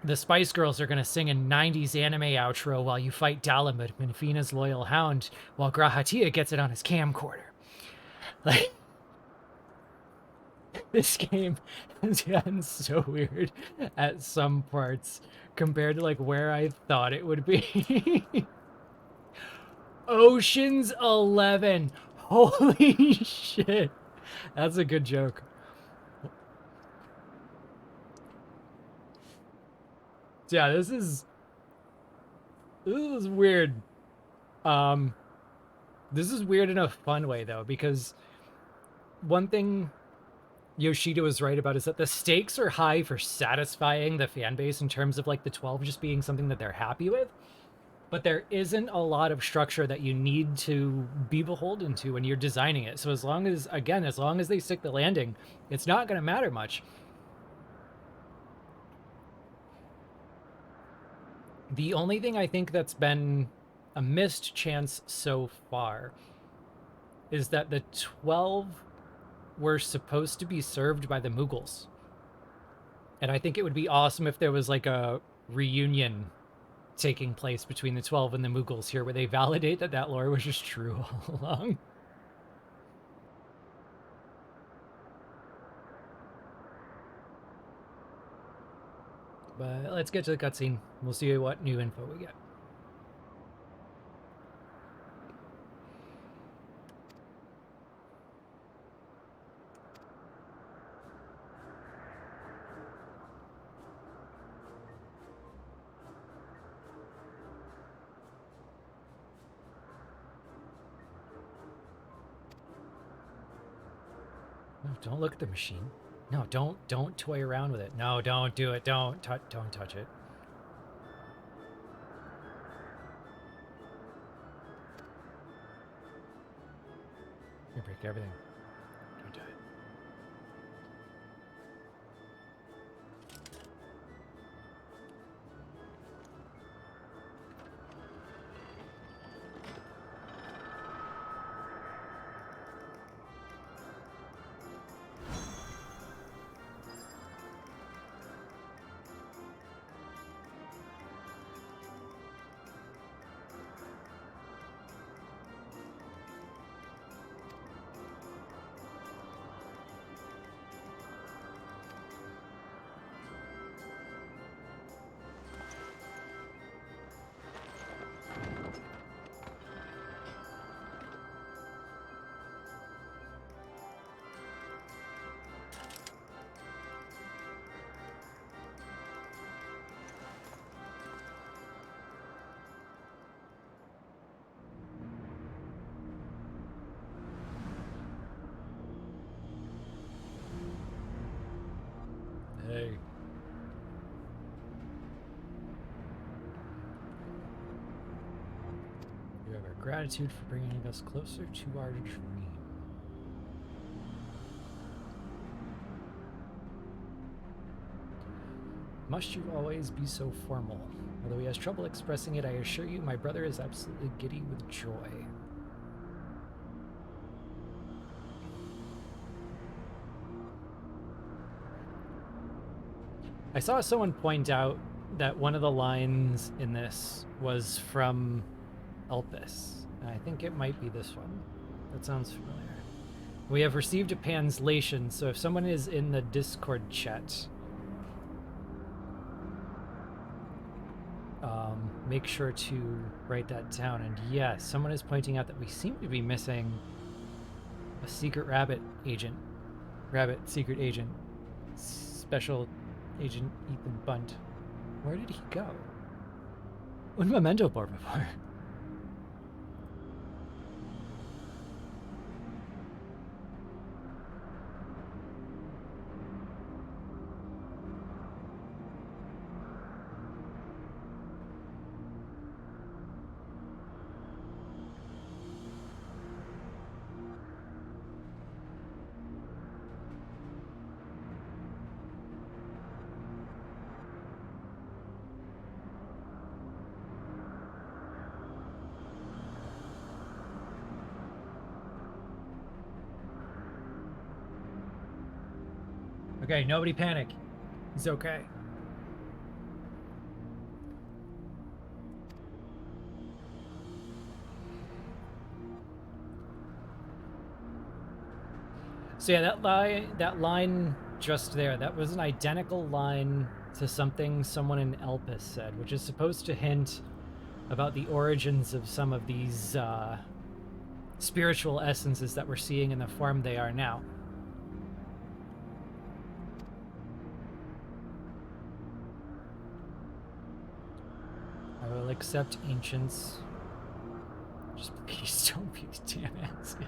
the Spice Girls are going to sing a 90s anime outro while you fight Dalamud, Minfina's loyal hound, while Grahatia gets it on his camcorder. Like, this game has gotten so weird at some parts compared to, like, where I thought it would be. Ocean's 11. Holy shit. That's a good joke. Yeah, this is weird. This is weird in a fun way, though, because one thing Yoshida was right about is that the stakes are high for satisfying the fan base in terms of, like, the 12 just being something that they're happy with. But there isn't a lot of structure that you need to be beholden to when you're designing it. So as long as they stick the landing, it's not going to matter much. The only thing I think that's been a missed chance so far is that the 12 were supposed to be served by the Mughals. And I think it would be awesome if there was, like, a reunion taking place between the 12 and the Mughals here, where they validate that lore was just true all along. But let's get to the cutscene. We'll see what new info we get. No, don't look at the machine. No, don't toy around with it. No, don't do it. Don't touch it. You break everything. Don't do it. Hey. You have our gratitude for bringing us closer to our dream. Must you always be so formal? Although he has trouble expressing it, I assure you my brother is absolutely giddy with joy. I saw someone point out that one of the lines in this was from Elpis. And I think it might be this one. That sounds familiar. We have received a translation, so if someone is in the Discord chat, make sure to write that down. And yes, someone is pointing out that we seem to be missing a secret rabbit secret agent, special agent Ethan Bunt. Where did he go? Un momento, por favor. Okay, nobody panic. He's okay. So yeah, that line just there, that was an identical line to something someone in Elpis said, which is supposed to hint about the origins of some of these spiritual essences that we're seeing in the form they are now. I will accept ancients. Just please don't be damn Askins.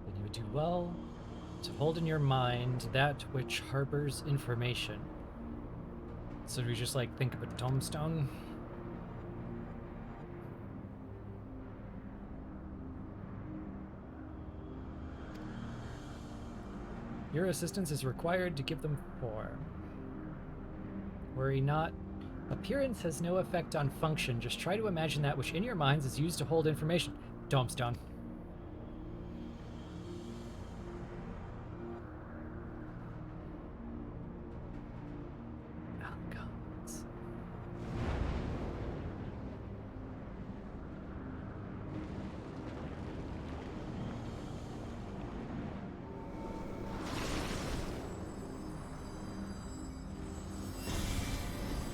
Then you would do well to hold in your mind that which harbors information. So do we just like think of a tombstone? Your assistance is required to give them form. Worry not. Appearance has no effect on function. Just try to imagine that which in your minds is used to hold information. Tombstone.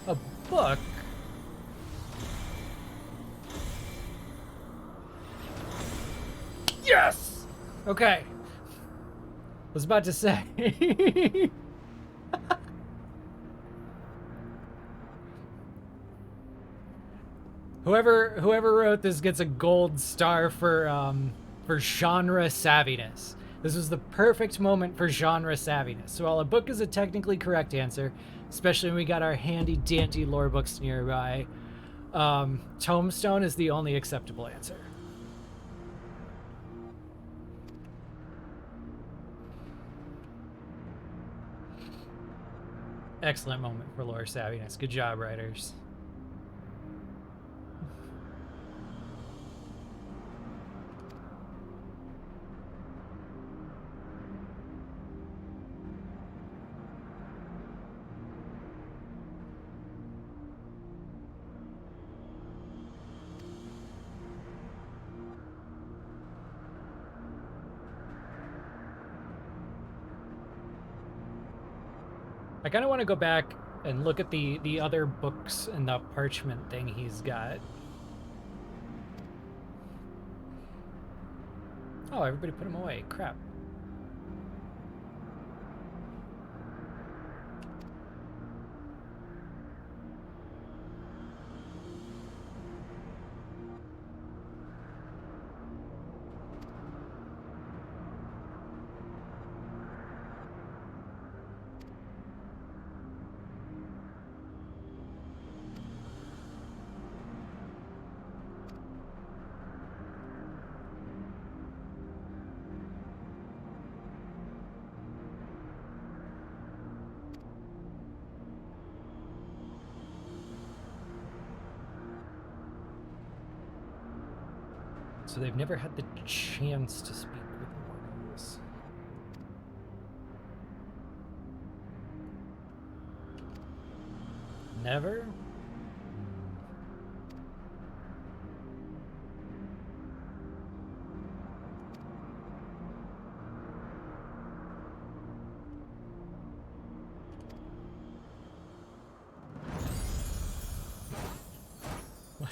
A book? Yes! Okay. Was about to say. Whoever wrote this gets a gold star for genre savviness. This was the perfect moment for genre savviness. So while a book is a technically correct answer, especially when we got our handy dandy lore books nearby, Tombstone is the only acceptable answer. Excellent moment for lore savviness. Good job, writers. I kind of want to go back and look at the other books and the parchment thing he's got. Oh, everybody put him away. Crap. So they've never had the chance to speak with mortals. Never? What?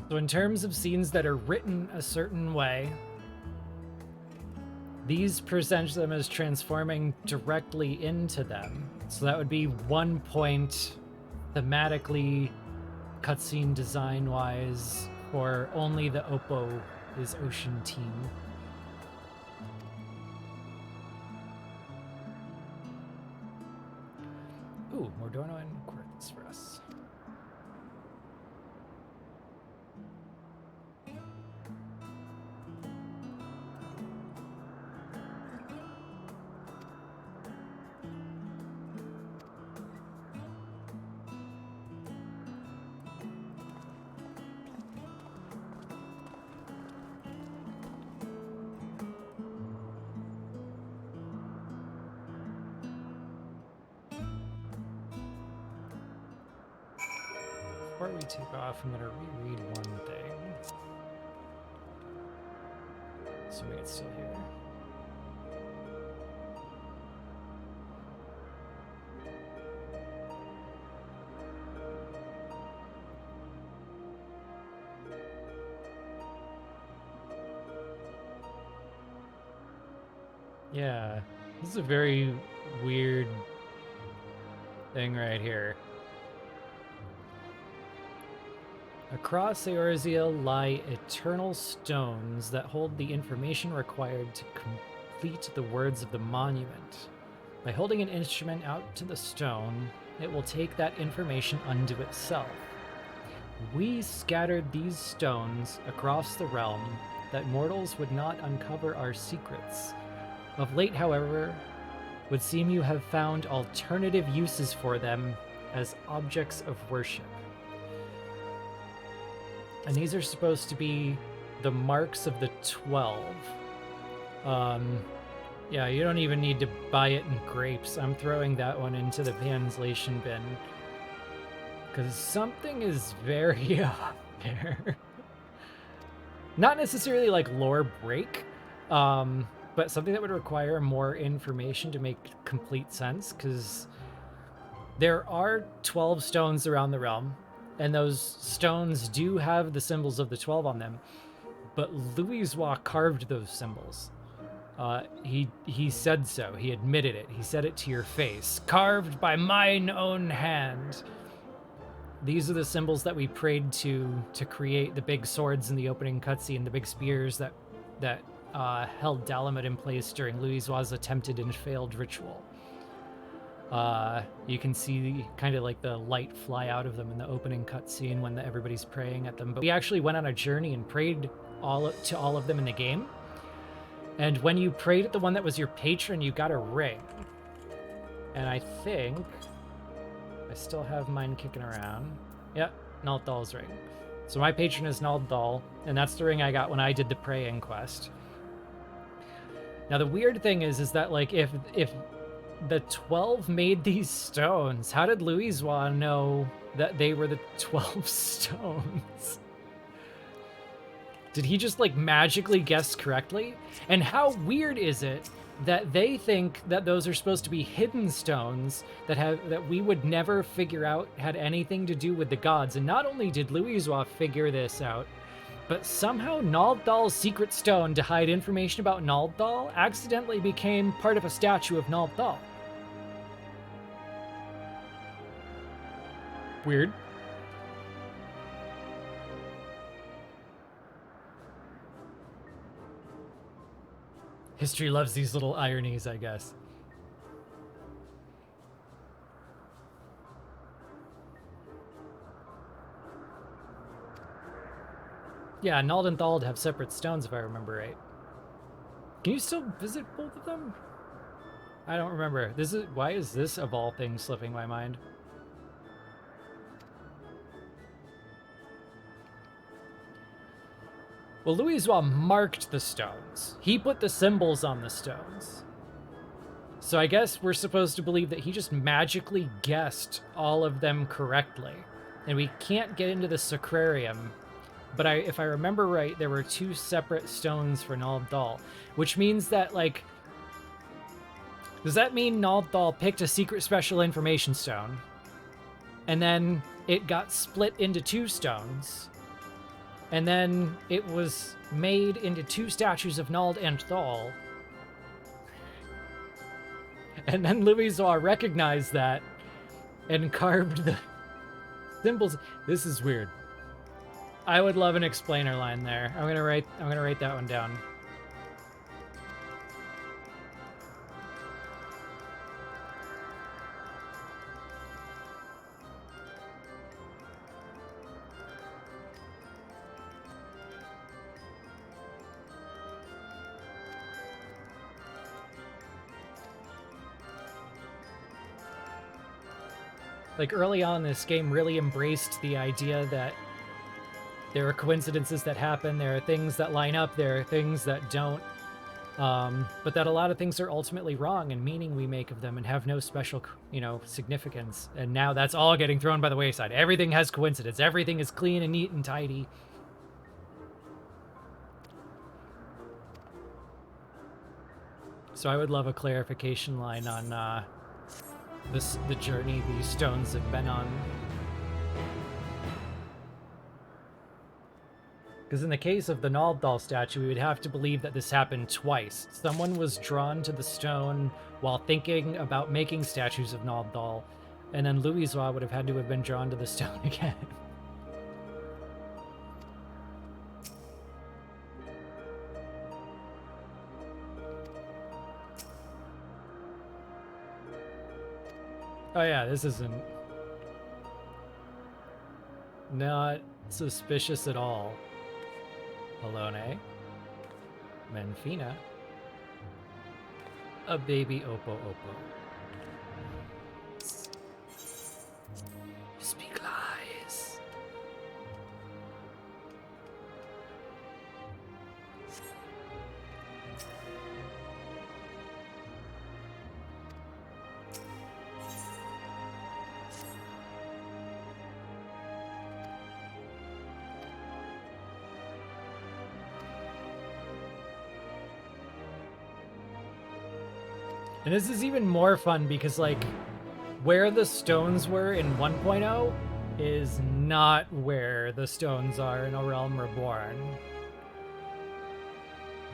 So in terms of scenes that are written a certain way, these present them as transforming directly into them. So that would be 1 point thematically, cutscene design-wise, for only the Oppo is Ocean Team. Ooh, Mordorno and Quartz for us. Before we take off, I'm going to reread one thing. Assuming it's still here. Yeah, this is a very weird thing right here. Across Eorzea lie eternal stones that hold the information required to complete the words of the monument. By holding an instrument out to the stone, it will take that information unto itself. We scattered these stones across the realm that mortals would not uncover our secrets. Of late, however, would seem you have found alternative uses for them as objects of worship. And these are supposed to be the marks of the 12. Yeah, you don't even need to buy it in grapes. I'm throwing that one into the translation bin. Because something is very off there. Not necessarily like lore break, but something that would require more information to make complete sense. Because there are 12 stones around the realm. And those stones do have the symbols of the 12 on them, but Louisoix carved those symbols. He said so. He admitted it. He said it to your face. Carved by mine own hand. These are the symbols that we prayed to create the big swords in the opening cutscene, the big spears that held Dalamud in place during Louisoix's attempted and failed ritual. You can see kind of like the light fly out of them in the opening cutscene when everybody's praying at them. But we actually went on a journey and prayed to all of them in the game. And when you prayed at the one that was your patron, you got a ring. And I think I still have mine kicking around. Yep, Naldal's ring. So my patron is Naldal, and that's the ring I got when I did the praying quest. Now the weird thing is that like if the 12 made these stones, how did Louisoix know that they were the 12 stones? Did he just like magically guess correctly? And how weird is it that they think that those are supposed to be hidden stones that we would never figure out had anything to do with the gods? And not only did Louisoix figure this out, but somehow Naldal's secret stone to hide information about Naldal accidentally became part of a statue of Naldal. Weird. History loves these little ironies, I guess. Yeah, Nald and Thald have separate stones, if I remember right. Can you still visit both of them? I don't remember. Why is this, of all things, slipping my mind? Well, Louisoix marked the stones. He put the symbols on the stones. So I guess we're supposed to believe that he just magically guessed all of them correctly. And we can't get into the sacrarium. But if I remember right, there were 2 separate stones for Naldal. Which means that, like... Does that mean Naldal picked a secret special information stone? And then it got split into 2 stones? And then it was made into 2 statues of Nald and Thal. And then Louisoix recognized that and carved the symbols. This is weird. I would love an explainer line there. I'm gonna write that one down. Like, early on, this game really embraced the idea that there are coincidences that happen, there are things that line up, there are things that don't, but that a lot of things are ultimately wrong, and meaning we make of them and have no special, significance. And now that's all getting thrown by the wayside. Everything has coincidence. Everything is clean and neat and tidy. So I would love a clarification line on the journey these stones have been on. Because in the case of the Naldal statue, we would have to believe that this happened twice. Someone was drawn to the stone while thinking about making statues of Naldal, and then Louisoix would have had to have been drawn to the stone again. Oh yeah, this isn't... not suspicious at all. Alone, Menfina. A baby Oppo Oppo. Speak lies. And this is even more fun because, like, where the stones were in 1.0 is not where the stones are in A Realm Reborn.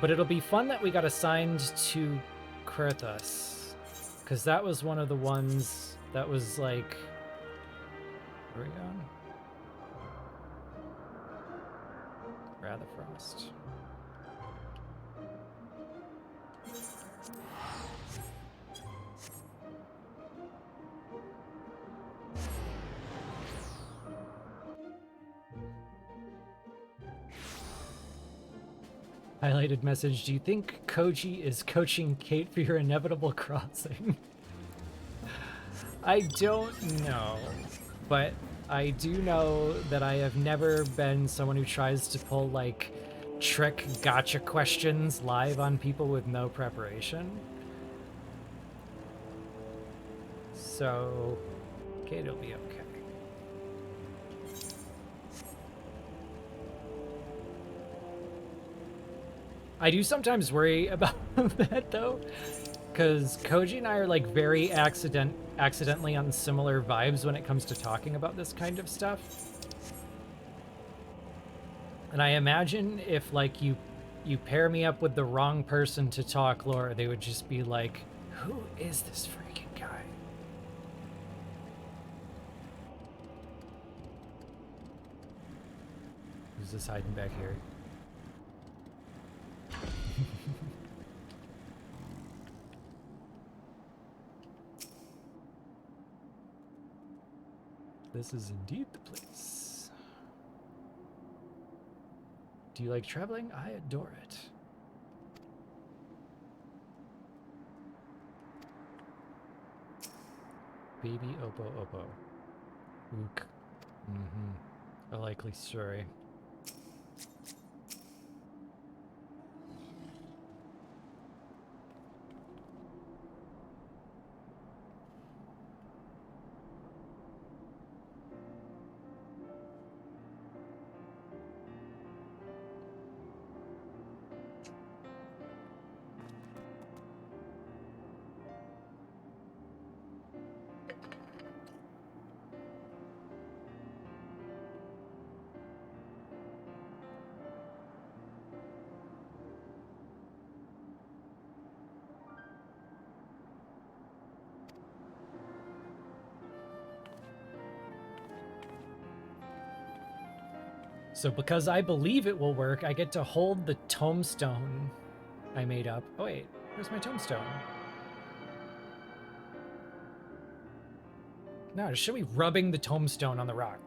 But it'll be fun that we got assigned to Kurthus, because that was one of the ones that was, like... Where are we going? Ratherfrost. Highlighted message, do you think Koji is coaching Kate for your inevitable crossing? I don't know, but I do know that I have never been someone who tries to pull, like, trick gotcha questions live on people with no preparation. So, okay, it'll be okay. I do sometimes worry about that, though, because Koji and I are, like, very accidentally on similar vibes when it comes to talking about this kind of stuff. And I imagine if, like, you pair me up with the wrong person to talk lore, they would just be like, who is this freaking guy? Who's this hiding back here? This is indeed the place. Do you like traveling? I adore it. Baby Oppo Oppo. Ook. A likely story. So because I believe it will work, I get to hold the tombstone I made up. Oh wait, where's my tombstone? No, just show me rubbing the tombstone on the rock.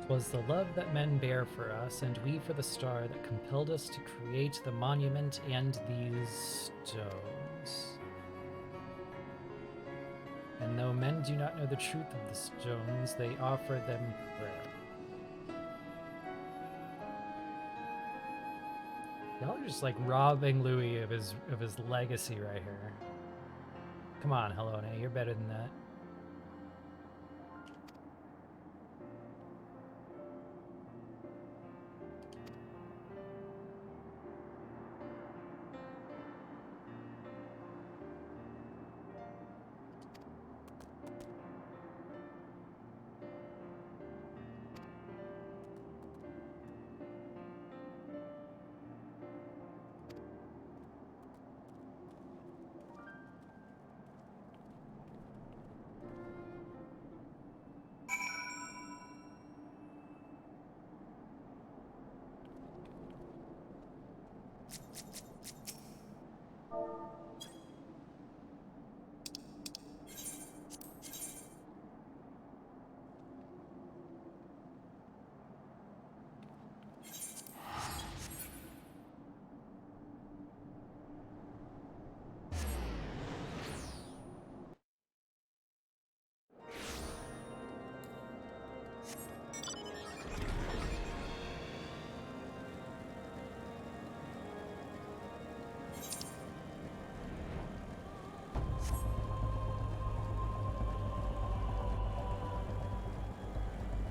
Was the love that men bear for us, and we for the star that compelled us to create the monument and these stones. And though men do not know the truth of the stones, they offer them prayer. Y'all are just like robbing Louis of his legacy right here. Come on, Helone, you're better than that.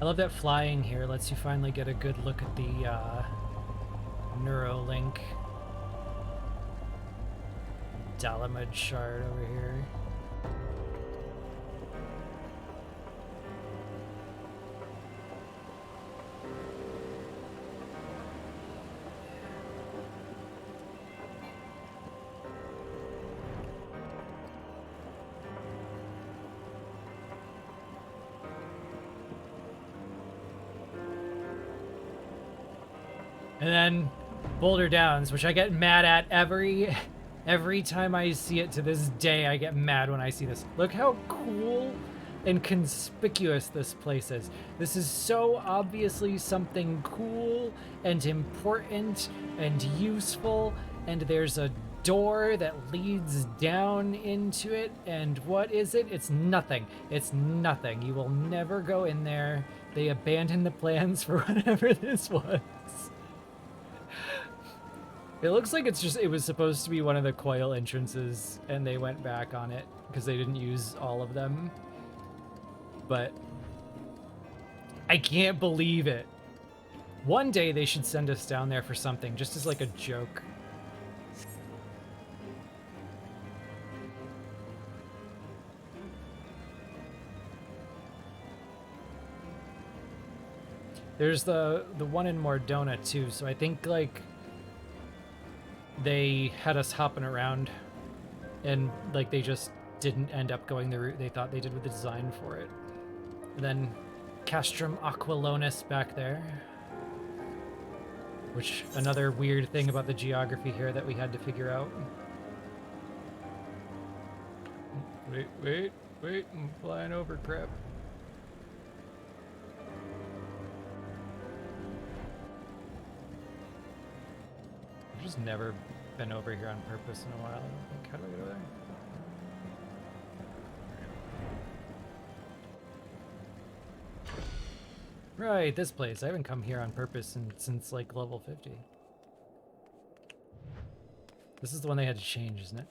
I love that flying here lets you finally get a good look at the Neuralink Dalamud shard over here. And then Boulder Downs, which I get mad at every time I see it to this day. I get mad when I see this. Look how cool and conspicuous this place is. This is so obviously something cool and important and useful, and there's a door that leads down into it, and what is it? It's nothing. It's nothing. You will never go in there. They abandoned the plans for whatever this was. It looks like it was supposed to be one of the coil entrances, and they went back on it because they didn't use all of them. But I can't believe it. One day they should send us down there for something, just as like a joke. There's the one in Mordona too, so I think like they had us hopping around and like they just didn't end up going the route they thought they did with the design for it. And then Castrum Aquilonis back there. Which, another weird thing about the geography here that we had to figure out. Wait, I'm flying over crap. I've just never been over here on purpose in a while, I don't think. How do I get over there? Right, this place. I haven't come here on purpose since like level 50. This is the one they had to change, isn't it?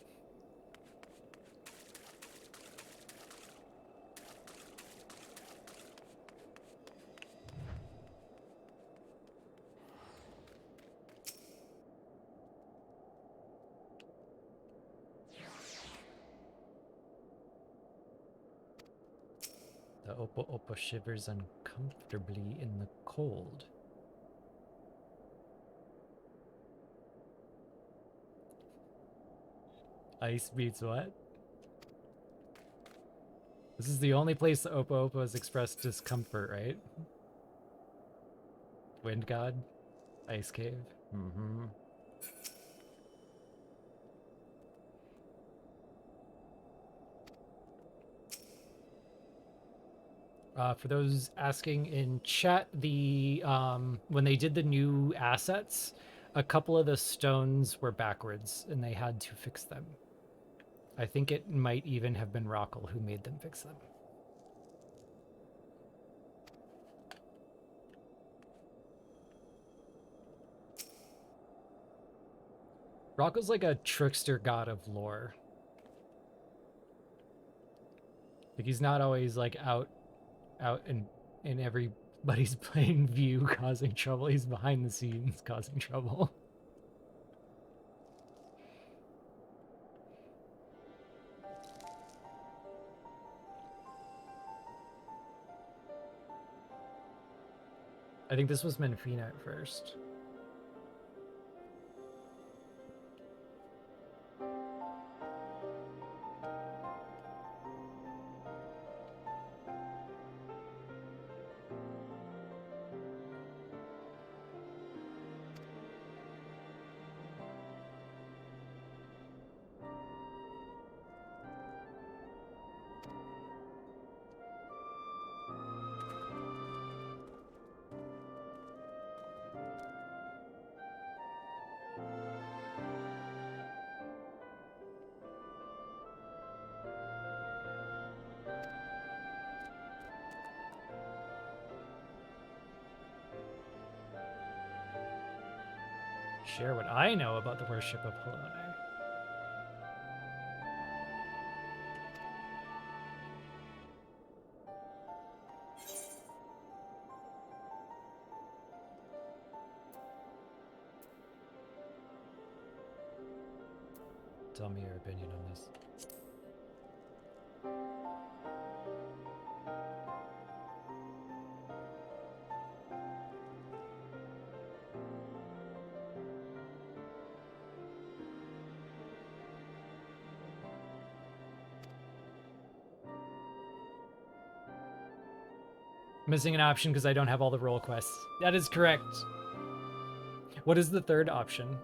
The Oppo Oppo shivers uncomfortably in the cold. Ice beats what? This is the only place the Oppo Oppo has expressed discomfort, right? Wind God? Ice Cave? Mm-hmm. For those asking in chat, the when they did the new assets, a couple of the stones were backwards, and they had to fix them. I think it might even have been Rockle who made them fix them. Rockle's like a trickster god of lore. Like he's not always like out in everybody's plain view causing trouble. He's behind the scenes causing trouble. I think this was Menfina at first. Share what I know about the worship of Halone. Tell me your opinion on this. Missing an option because I don't have all the role quests. That is correct. What is the third option?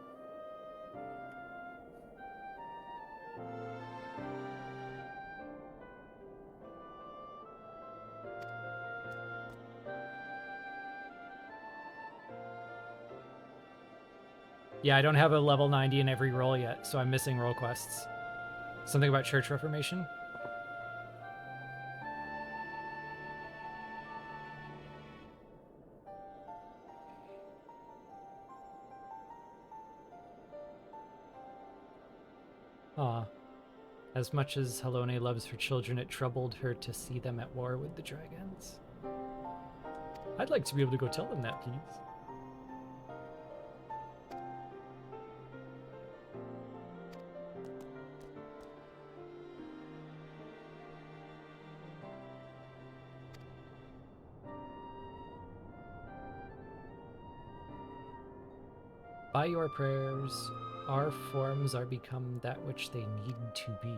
Yeah, I don't have a level 90 in every role yet, so I'm missing role quests. Something about Church Reformation? Aw. As much as Helone loves her children, it troubled her to see them at war with the dragons. I'd like to be able to go tell them that, please. By your prayers, our forms are become that which they need to be.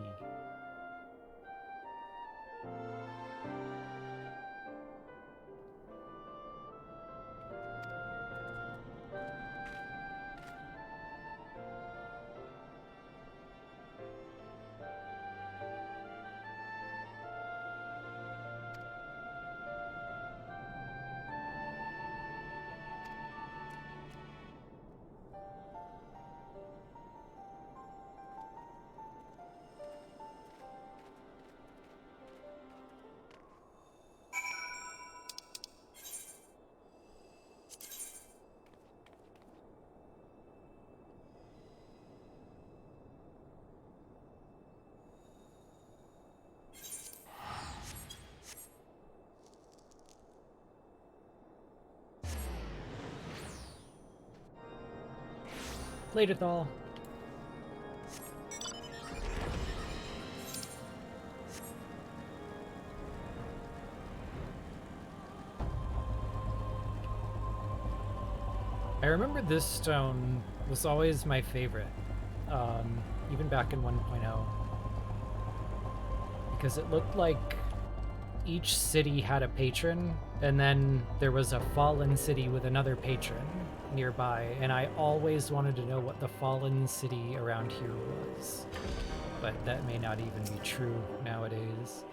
Later, Thal. I remember this stone was always my favorite, even back in 1.0, because it looked like each city had a patron, and then there was a fallen city with another patron nearby, and I always wanted to know what the fallen city around here was. But that may not even be true nowadays.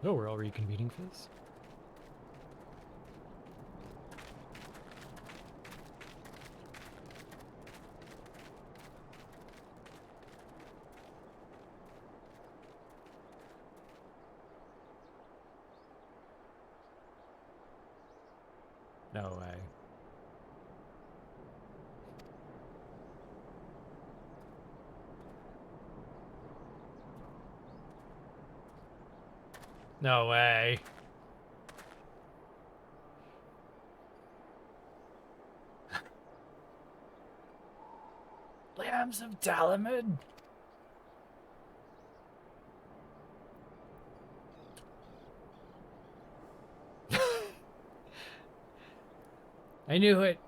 Oh, we're all reconvening for this? No way. No way. Lambs of Dalamud? I knew it.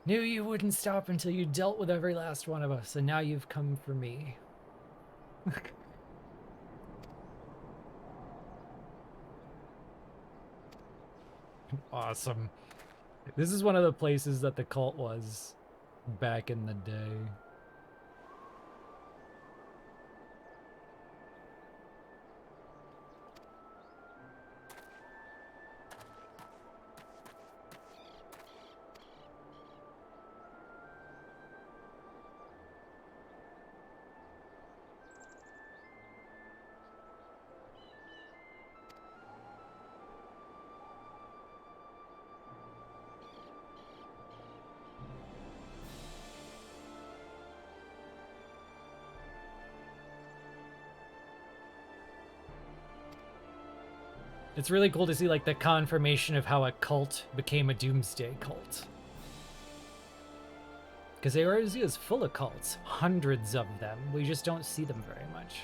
Knew you wouldn't stop until you dealt with every last one of us, and now you've come for me. Awesome. This is one of the places that the cult was back in the day. It's really cool to see like the confirmation of how a cult became a doomsday cult. Because Eorzea is full of cults, hundreds of them. We just don't see them very much.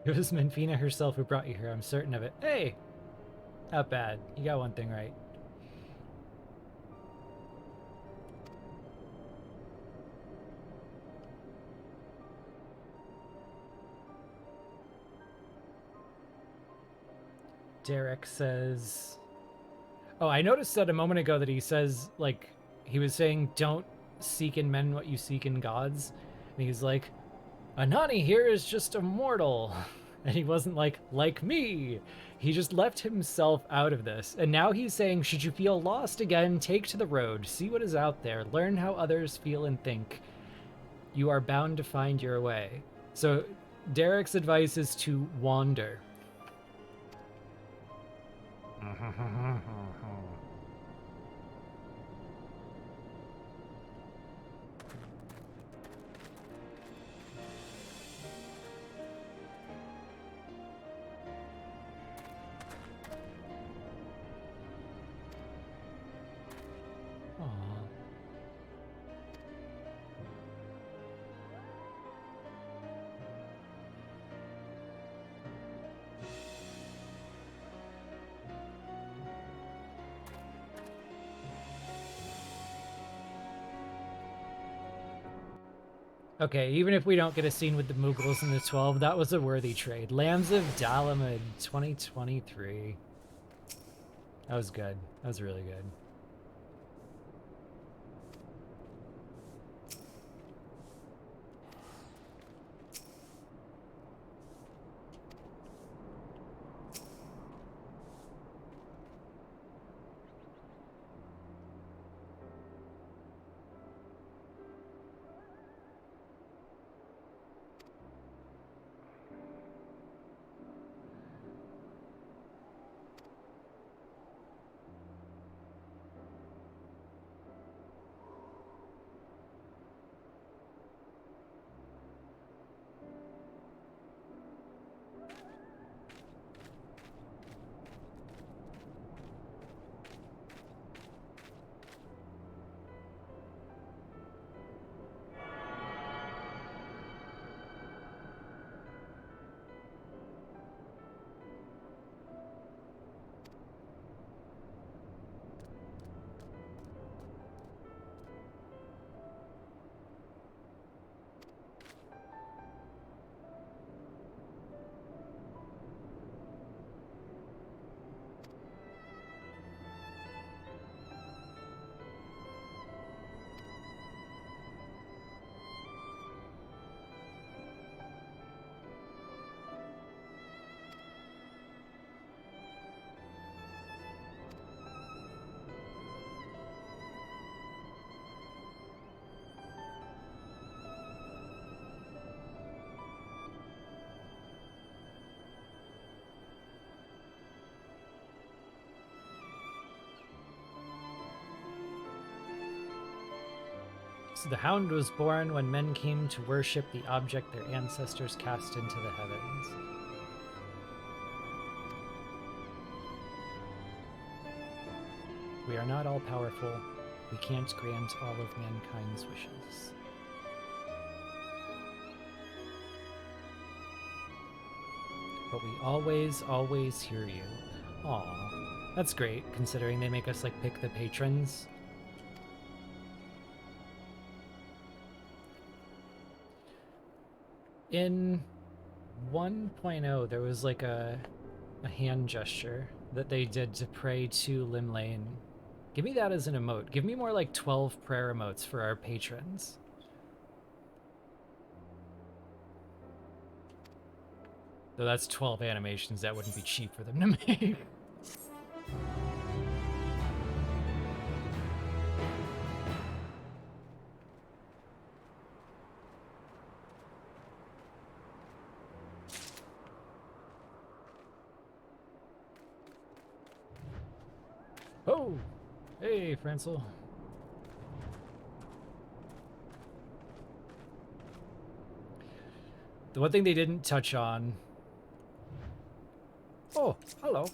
It was Menfina herself who brought you here, I'm certain of it. Hey! Not bad. You got one thing right. Derek says... Oh, I noticed that a moment ago that he says, like, he was saying, don't seek in men what you seek in gods. And he's like, Anani here is just a mortal. And he wasn't like me. He just left himself out of this. And now he's saying, should you feel lost again, take to the road, see what is out there, learn how others feel and think. You are bound to find your way. So Derek's advice is to wander. Okay, even if we don't get a scene with the Mughals in the 12, that was a worthy trade. Lambs of Dalamud 2023. That was good. That was really good. So the Hound was born when men came to worship the object their ancestors cast into the heavens. We are not all powerful. We can't grant all of mankind's wishes. But we always, always hear you. Aw, that's great, considering they make us, like, pick the patrons. In 1.0, there was like a hand gesture that they did to pray to Lim Lane. Give me that as an emote. Give me more like 12 prayer emotes for our patrons. Though that's 12 animations, that wouldn't be cheap for them to make. Oh! Hey, Francel. The one thing they didn't touch on... Oh, hello.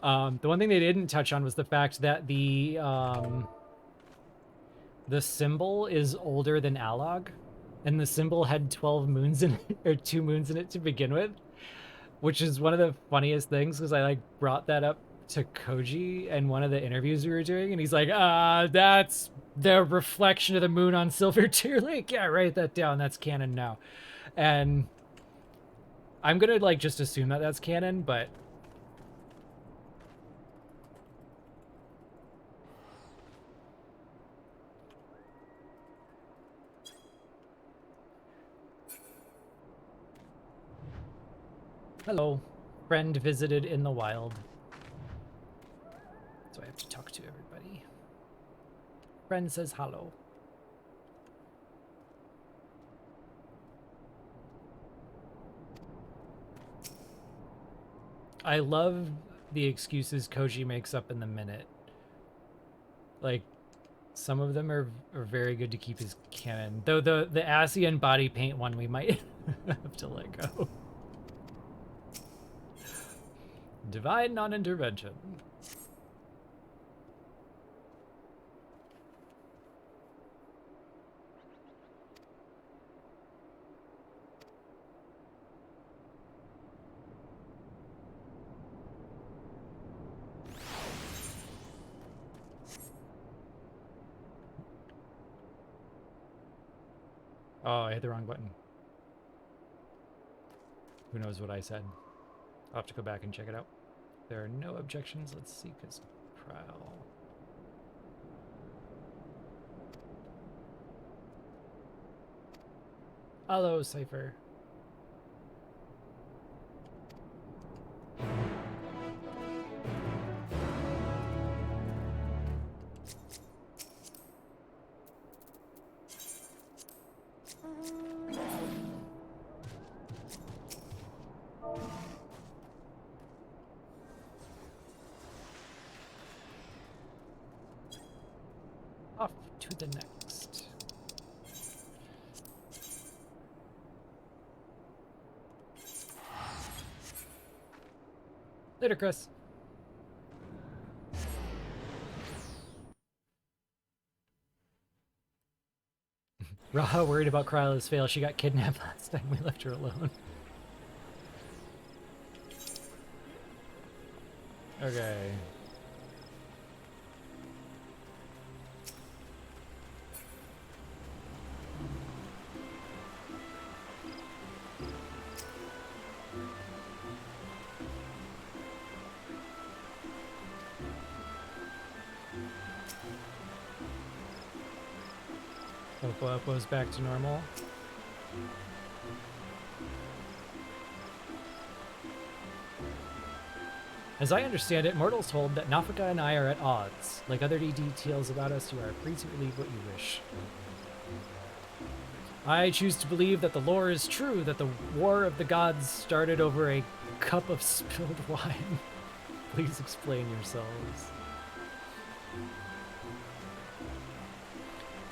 The one thing they didn't touch on was the fact that the symbol is older than Alog, and the symbol had 12 moons in it, or 2 moons in it to begin with, which is one of the funniest things because I like brought that up to Koji in one of the interviews we were doing, and he's like, that's the reflection of the moon on Silver Tear Lake. Yeah, write that down. That's canon now. And I'm gonna like just assume that that's canon, but hello. Friend visited in the wild. So I have to talk to everybody. Friend says hello. I love the excuses Koji makes up in the minute. Like, some of them are very good to keep as canon. Though the ASEAN body paint one we might have to let go. Divine non-intervention. Oh, I hit the wrong button. Who knows what I said? I'll have to go back and check it out. There are no objections. Let's seek his prowl. Hello, Cypher. Off to the next. Later, Chris. Raha worried about Kryla's fail. She got kidnapped last time we left her alone. Okay. Hope goes back to normal. As I understand it, mortals hold that Nafika and I are at odds. Like other details about us, you are free to believe what you wish. I choose to believe that the lore is true, that the war of the gods started over a cup of spilled wine. Please explain yourselves.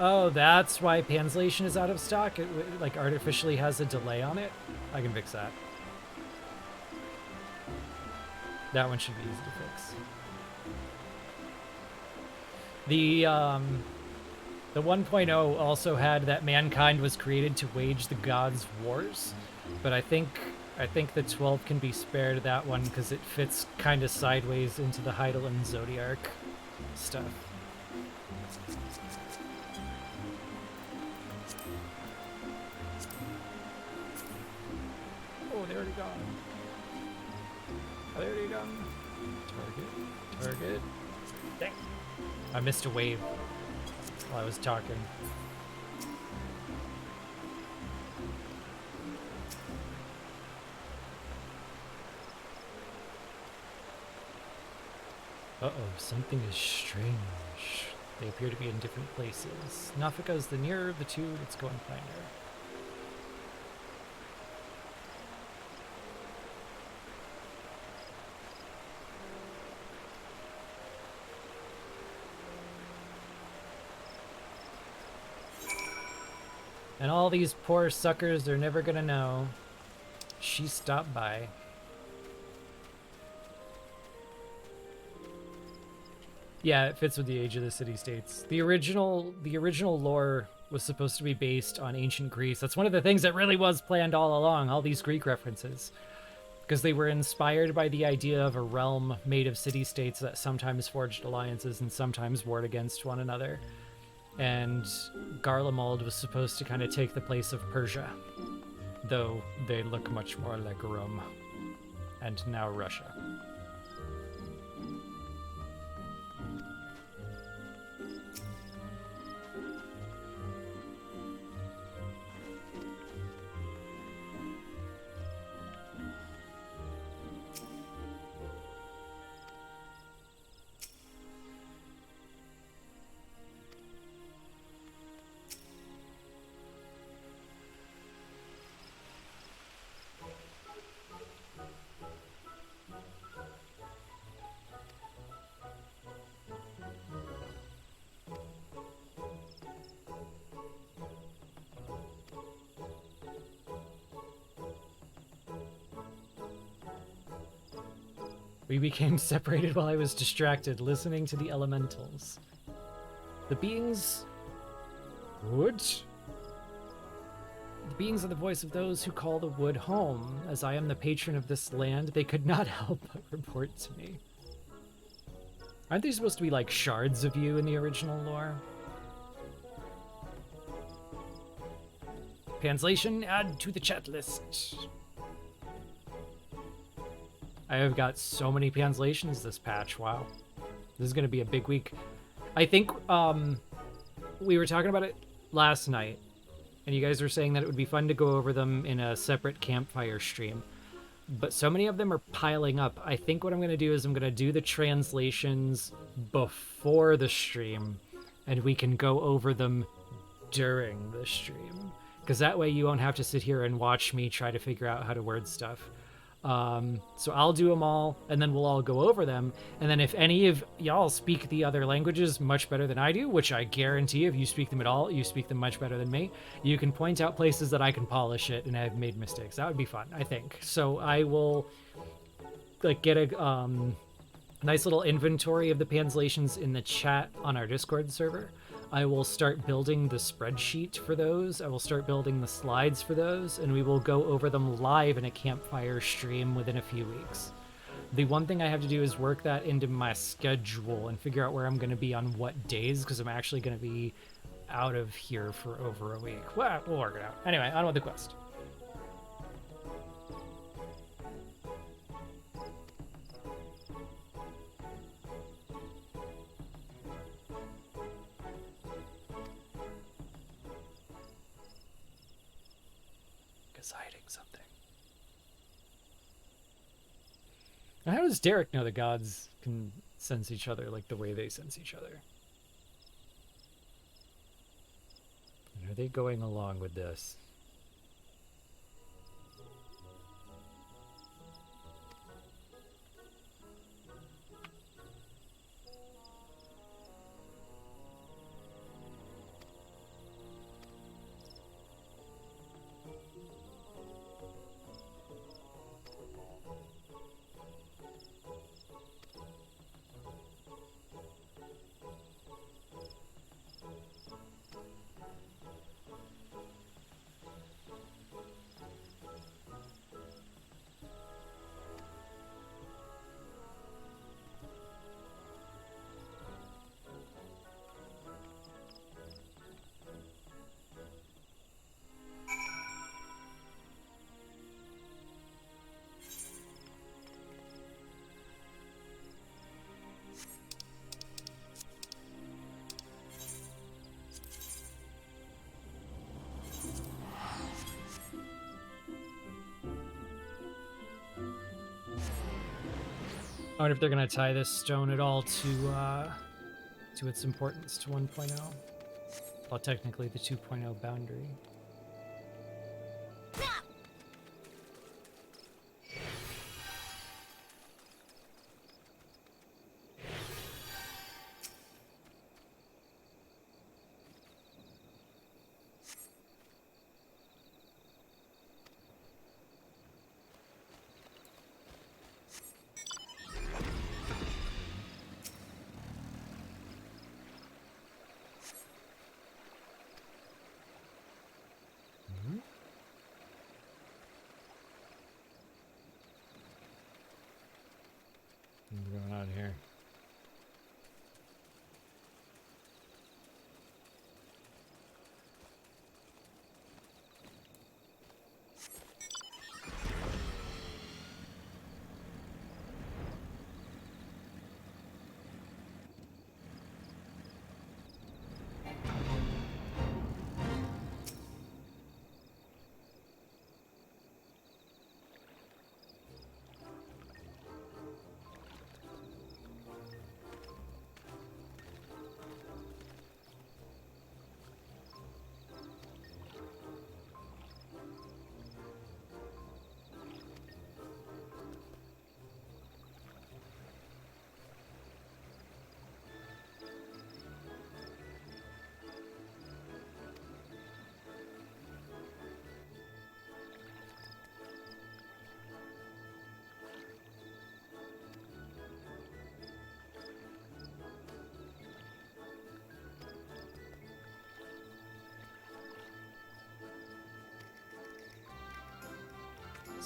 Oh, that's why Panslation is out of stock? It like artificially has a delay on it? I can fix that. That one should be easy to fix. The 1.0 also had that mankind was created to wage the gods' wars, but I think the 12 can be spared that one because it fits kind of sideways into the Heidelin Zodiac stuff. Oh, they already gone. Are they already gone? Target. Dang. I missed a wave while I was talking. Uh-oh, something is strange. They appear to be in different places. Nafika is the nearer of the two. Let's go and find her. And all these poor suckers, they're never gonna know. She stopped by. Yeah, it fits with the age of the city-states. The original lore was supposed to be based on ancient Greece. That's one of the things that really was planned all along, all these Greek references. Because they were inspired by the idea of a realm made of city-states that sometimes forged alliances and sometimes warred against one another. And Garlemald was supposed to kind of take the place of Persia, though they look much more like Rome. And now Russia. We became separated while I was distracted, listening to the elementals. The beings... Wood? The beings are the voice of those who call the wood home. As I am the patron of this land, they could not help but report to me. Aren't they supposed to be like shards of you in the original lore? Translation, add to the chat list. I have got so many translations this patch. Wow. This is going to be a big week. I think we were talking about it last night, and you guys were saying that it would be fun to go over them in a separate campfire stream. But so many of them are piling up. I think what I'm going to do is I'm going to do the translations before the stream, and we can go over them during the stream. Because that way you won't have to sit here and watch me try to figure out how to word stuff. So I'll do them all, and then we'll all go over them. And then if any of y'all speak the other languages much better than I do, which I guarantee if you speak them at all, you speak them much better than me, you can point out places that I can polish it and I've made mistakes. That would be fun, I think. So I will like get a nice little inventory of the translations in the chat on our Discord server. I will start building the spreadsheet for those. I will start building the slides for those, and we will go over them live in a campfire stream within a few weeks. The one thing I have to do is work that into my schedule and figure out where I'm going to be on what days, because I'm actually going to be out of here for over a week. Well, we'll work it out. Anyway, on with the quest. Hiding something. Now, how does Derek know the gods can sense each other like the way they sense each other? And are they going along with this? I wonder if they're going to tie this stone at all to its importance to 1.0. Well, technically the 2.0 boundary.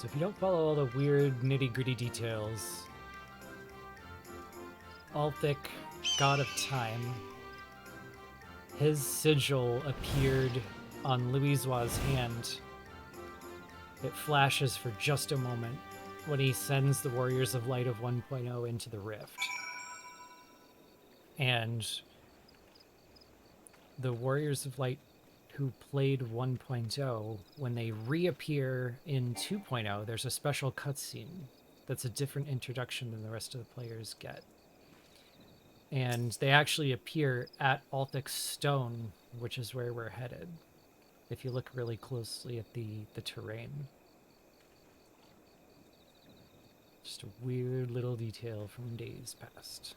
So if you don't follow all the weird nitty-gritty details, Althic, God of Time, his sigil appeared on Louisoi's hand. It flashes for just a moment when he sends the Warriors of Light of 1.0 into the Rift. And the Warriors of Light who played 1.0, when they reappear in 2.0, there's a special cutscene that's a different introduction than the rest of the players get. And they actually appear at Althic's Stone, which is where we're headed, if you look really closely at the terrain. Just a weird little detail from days past.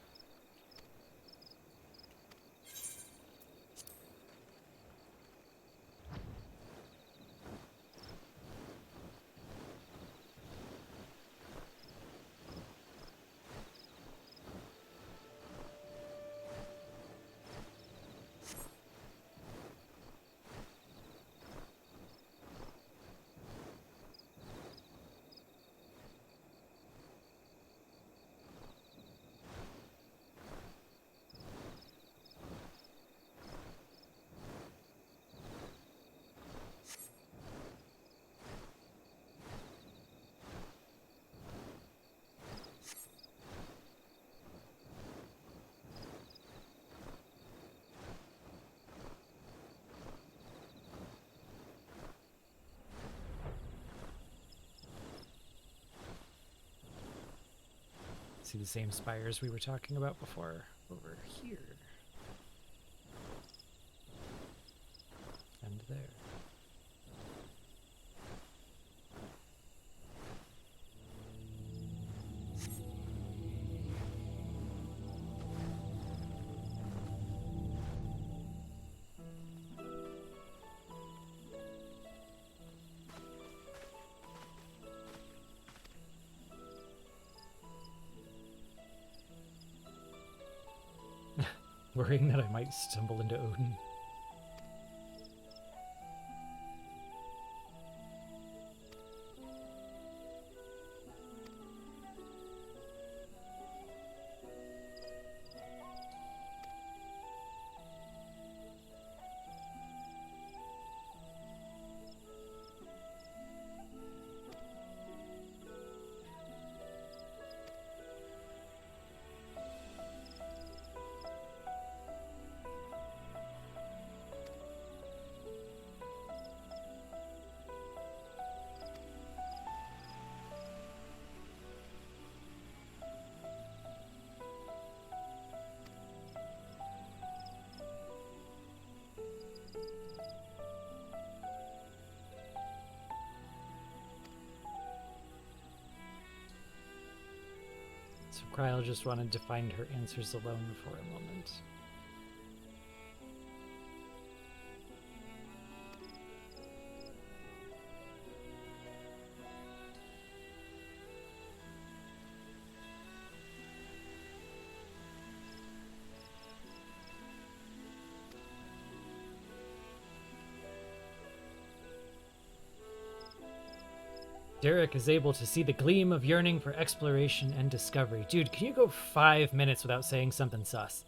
See the same spires we were talking about before over here. And there. Worrying that I might stumble into Odin. So Kryl just wanted to find her answers alone for a moment. Derek is able to see the gleam of yearning for exploration and discovery. Dude, can you go 5 minutes without saying something sus?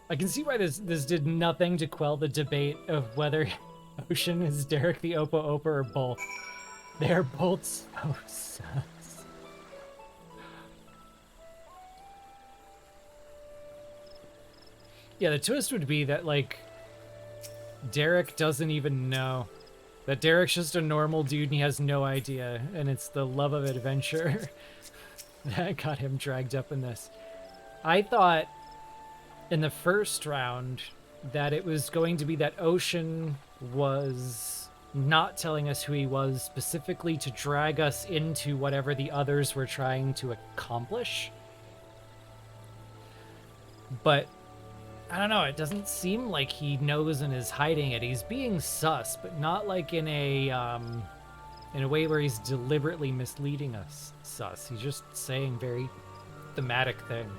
I can see why this did nothing to quell the debate of whether Ocean is Derek the Opa Opa or both. They're both so sus. Yeah, the twist would be that, like, Derek doesn't even know. That Derek's just a normal dude and he has no idea. And it's the love of adventure that got him dragged up in this. I thought in the first round that it was going to be that Ocean was not telling us who he was specifically to drag us into whatever the others were trying to accomplish. But I don't know, it doesn't seem like he knows and is hiding it. He's being sus, but not like in a way where he's deliberately misleading us sus. He's just saying very thematic things.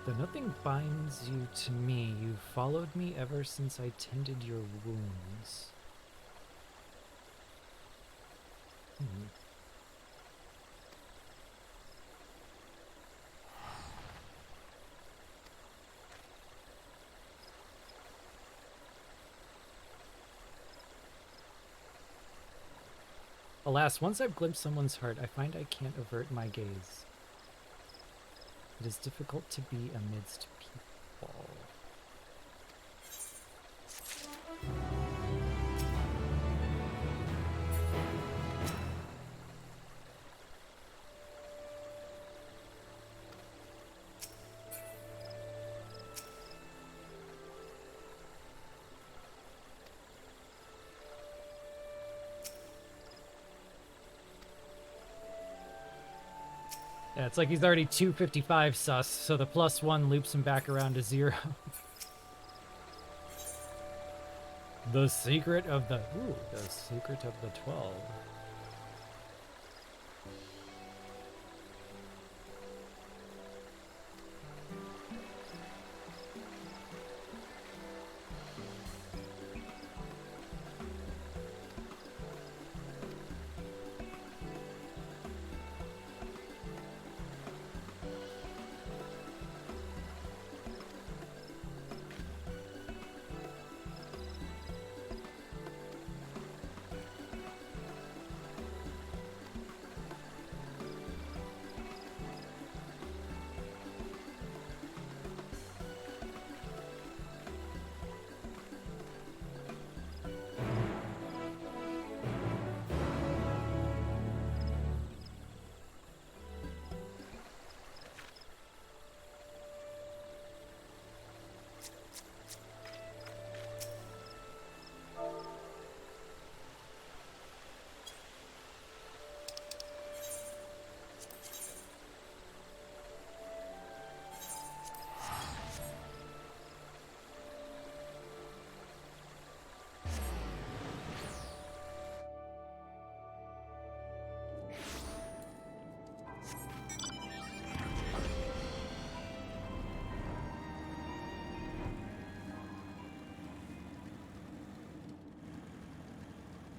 Though nothing binds you to me, you've followed me ever since I tended your wounds. Alas, once I've glimpsed someone's heart, I find I can't avert my gaze. It is difficult to be amidst people. Yeah, it's like he's already 255 sus, so the +1 loops him back around to 0. The secret of the 12.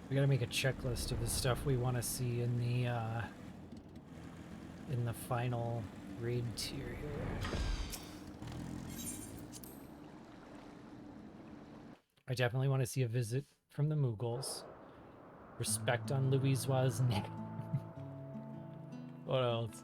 We gotta make a checklist of the stuff we want to see in the final raid tier here. I definitely want to see a visit from the Mughals. Respect on Louisoi's name. What else?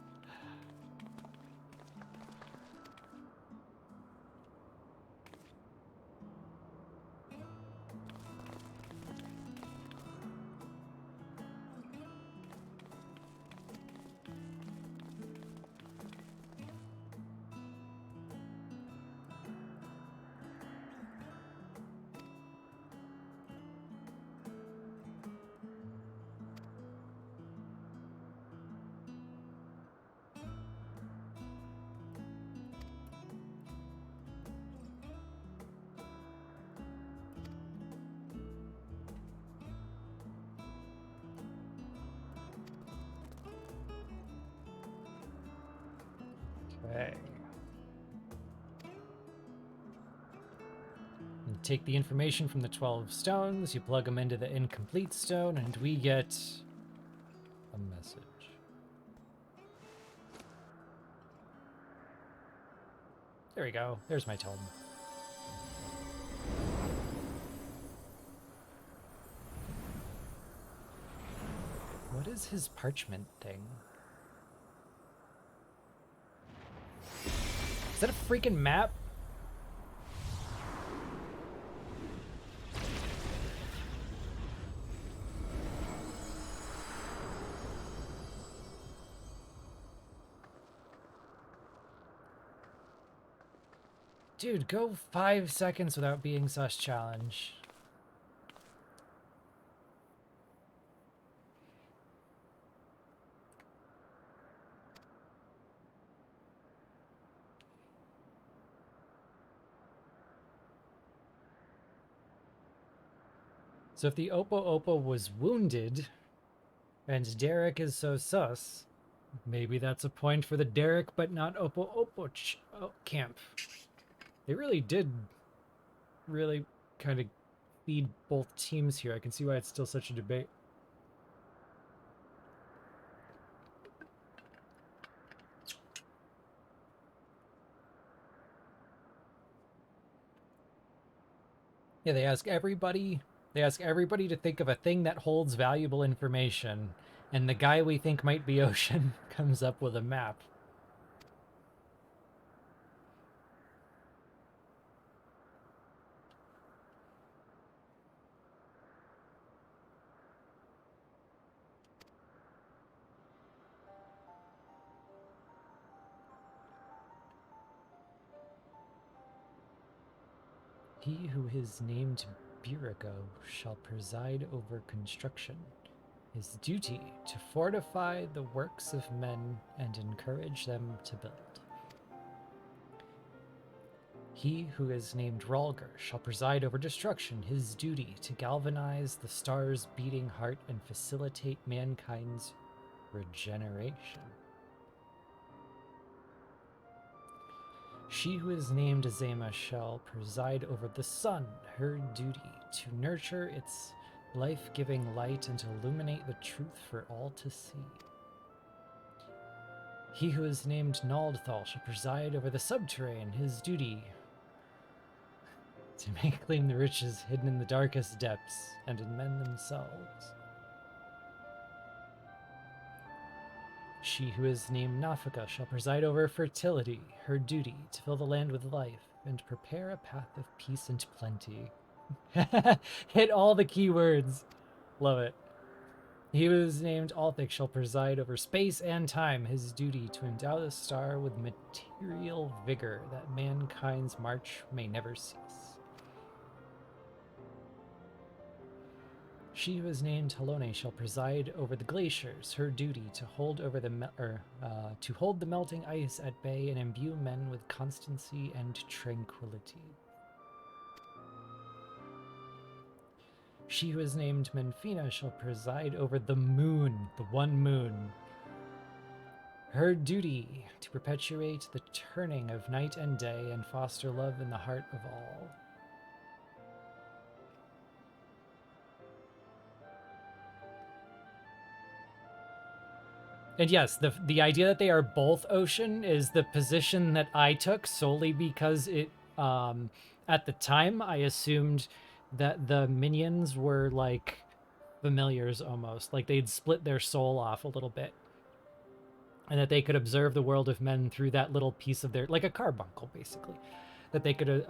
Okay. You take the information from the 12 stones, you plug them into the incomplete stone, and we get a message. There we go. There's my tome. What is his parchment thing? Is that a freaking map? Dude, go 5 seconds without being sus challenge. So if the Oppo Oppo was wounded, and Derek is so sus, maybe that's a point for the Derek but not Oppo Oppo camp. They really did really kind of feed both teams here. I can see why it's still such a debate. Yeah, they ask everybody to think of a thing that holds valuable information, and the guy we think might be Ocean comes up with a map. He who is named Burigo shall preside over construction. His duty to fortify the works of men and encourage them to build. He who is named Ralger shall preside over destruction, his duty to galvanize the stars' beating heart and facilitate mankind's regeneration. She who is named Azema shall preside over the sun, her duty to nurture its life-giving light and to illuminate the truth for all to see. He who is named Naldthal shall preside over the subterrane, his duty to make claim the riches hidden in the darkest depths and in men themselves. She who is named Nafika shall preside over fertility, her duty to fill the land with life and prepare a path of peace and plenty. Hit all the keywords. Love it. He who is named Althik shall preside over space and time, his duty to endow the star with material vigor that mankind's march may never cease. She who is named Halone shall preside over the glaciers, her duty to hold over the to hold the melting ice at bay and imbue men with constancy and tranquility. She who is named Menfina shall preside over the moon, the one moon. Her duty to perpetuate the turning of night and day and foster love in the heart of all. And yes, the idea that they are both ocean is the position that I took solely because it, at the time, I assumed that the minions were like familiars almost, like they'd split their soul off a little bit, and that they could observe the world of men through that little piece of their, like a carbuncle basically, that they could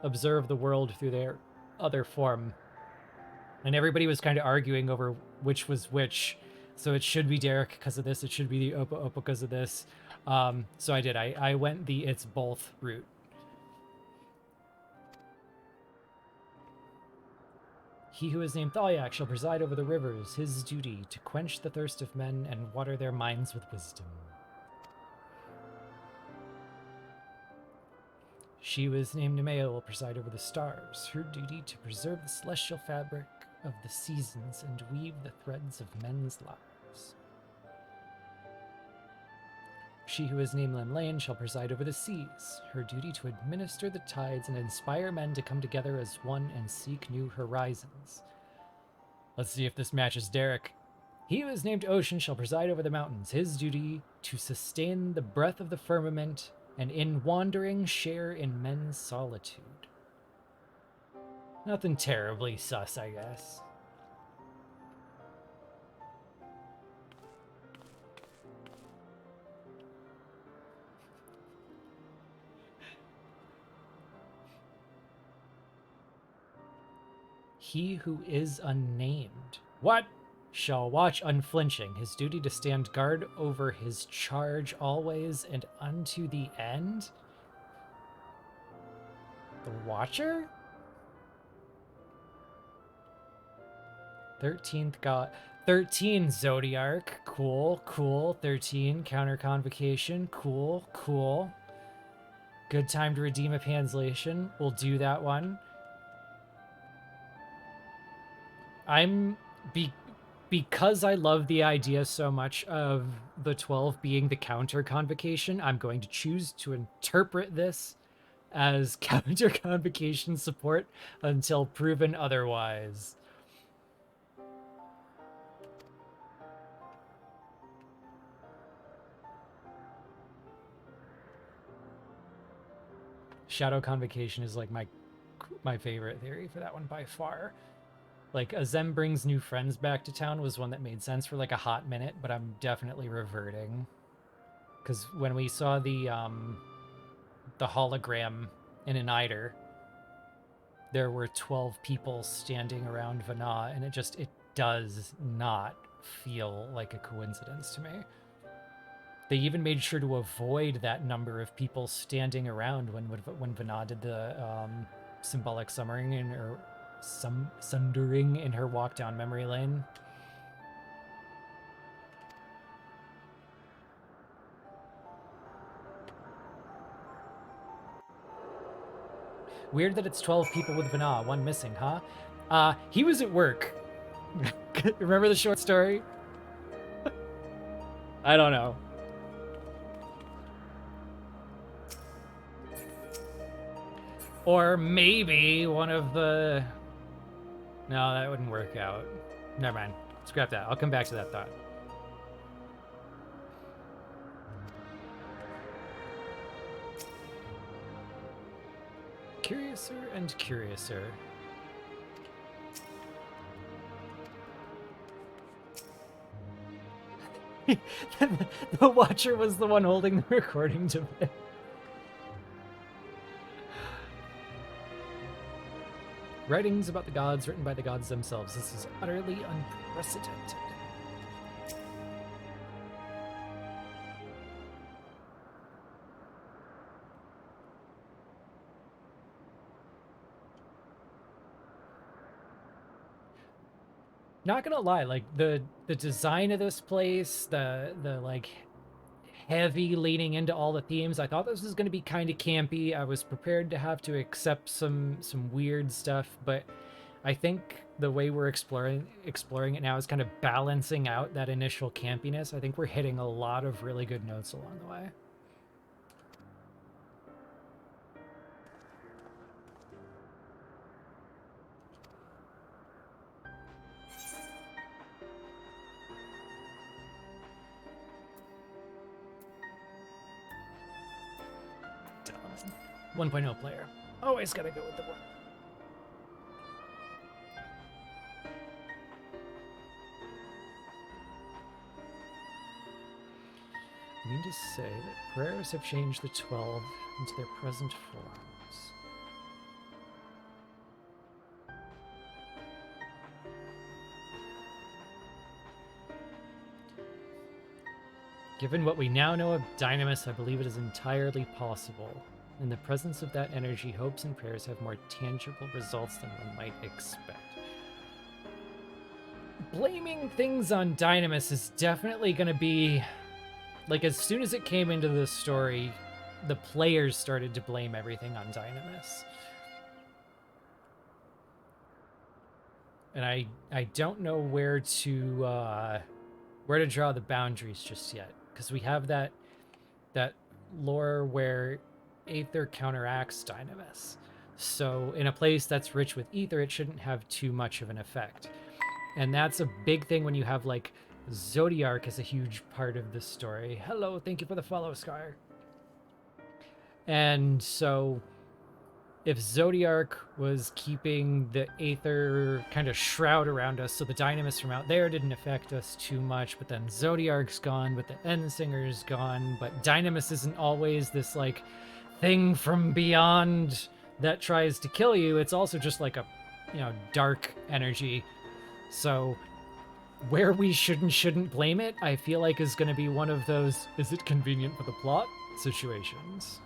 observe the world through their other form. And everybody was kind of arguing over which was which. So it should be Derek because of this. It should be the Oppo Oppo because of this. So I did. I went the it's both route. He who is named Thalyak shall preside over the rivers, his duty to quench the thirst of men and water their minds with wisdom. She who is named Nemea will preside over the stars, her duty to preserve the celestial fabric of the seasons and weave the threads of men's lives. She who is named Lemlane shall preside over the seas, her duty to administer the tides and inspire men to come together as one and seek new horizons. Let's see if this matches Derek. He who is named Ocean shall preside over the mountains, his duty to sustain the breath of the firmament and in wandering share in men's solitude. Nothing terribly sus, I guess. He who is unnamed. What? Shall watch unflinching, his duty to stand guard over his charge always and unto the end? The Watcher? 13th god. 13 Zodiarch. Cool, cool. 13 counter convocation. Cool, cool. Good time to redeem a translation. We'll do that one. Because I love the idea so much of the 12 being the counter convocation, I'm going to choose to interpret this as counter convocation support until proven otherwise. Shadow Convocation is like my favorite theory for that one by far. Like, Azem brings new friends back to town was one that made sense for like a hot minute, but I'm definitely reverting. Because when we saw the hologram in an Eider, there were 12 people standing around Vana, and it does not feel like a coincidence to me. They even made sure to avoid that number of people standing around when Vana did the symbolic sundering in her walk down memory lane. Weird that it's 12 people with Vana, one missing, huh? He was at work. Remember the short story? I don't know. Or maybe one of the... No, that wouldn't work out. Never mind. Scrap that. I'll come back to that thought. Curiouser and curiouser. The Watcher was the one holding the recording device. Writings about the gods written by the gods themselves. This is utterly unprecedented. Not gonna lie, like the design of this place, the like heavy leaning into all the themes. I thought this was going to be kind of campy. I was prepared to have to accept some weird stuff, but I think the way we're exploring it now is kind of balancing out that initial campiness. I think we're hitting a lot of really good notes along the way. Dumb. 1.0 player. Always gotta go with the one. I mean to say that prayers have changed the 12 into their present forms. Given what we now know of Dynamis, I believe it is entirely possible. In the presence of that energy, hopes and prayers have more tangible results than one might expect. Blaming things on Dynamis is definitely going to be... Like, as soon as it came into the story, the players started to blame everything on Dynamis. And I don't know where to draw the boundaries just yet. Because we have that lore where Aether counteracts Dynamis. So in a place that's rich with Ether, it shouldn't have too much of an effect. And that's a big thing when you have, like, Zodiarch is a huge part of this story. Hello, thank you for the follow, Scar. And so, if Zodiarch was keeping the Aether kind of shroud around us, so the Dynamis from out there didn't affect us too much, but then Zodiarch's gone, but the Endsinger's gone, but Dynamis isn't always this, like, thing from beyond that tries to kill you. It's also just like a, you know, dark energy. So... where we shouldn't blame it, I feel like is going to be one of those, is it convenient for the plot situations.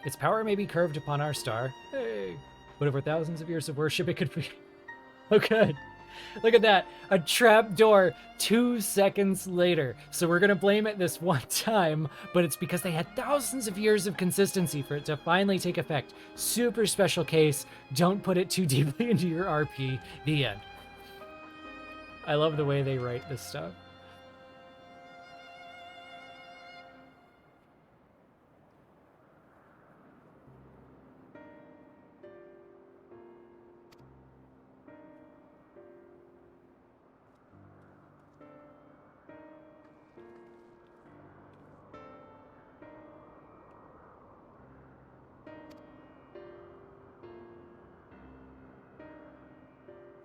Its power may be curved upon our star. Hey. But over thousands of years of worship, it could be... Oh, good. Look at that. A trap door 2 seconds later. So we're going to blame it this one time, but it's because they had thousands of years of consistency for it to finally take effect. Super special case. Don't put it too deeply into your RP. The end. I love the way they write this stuff.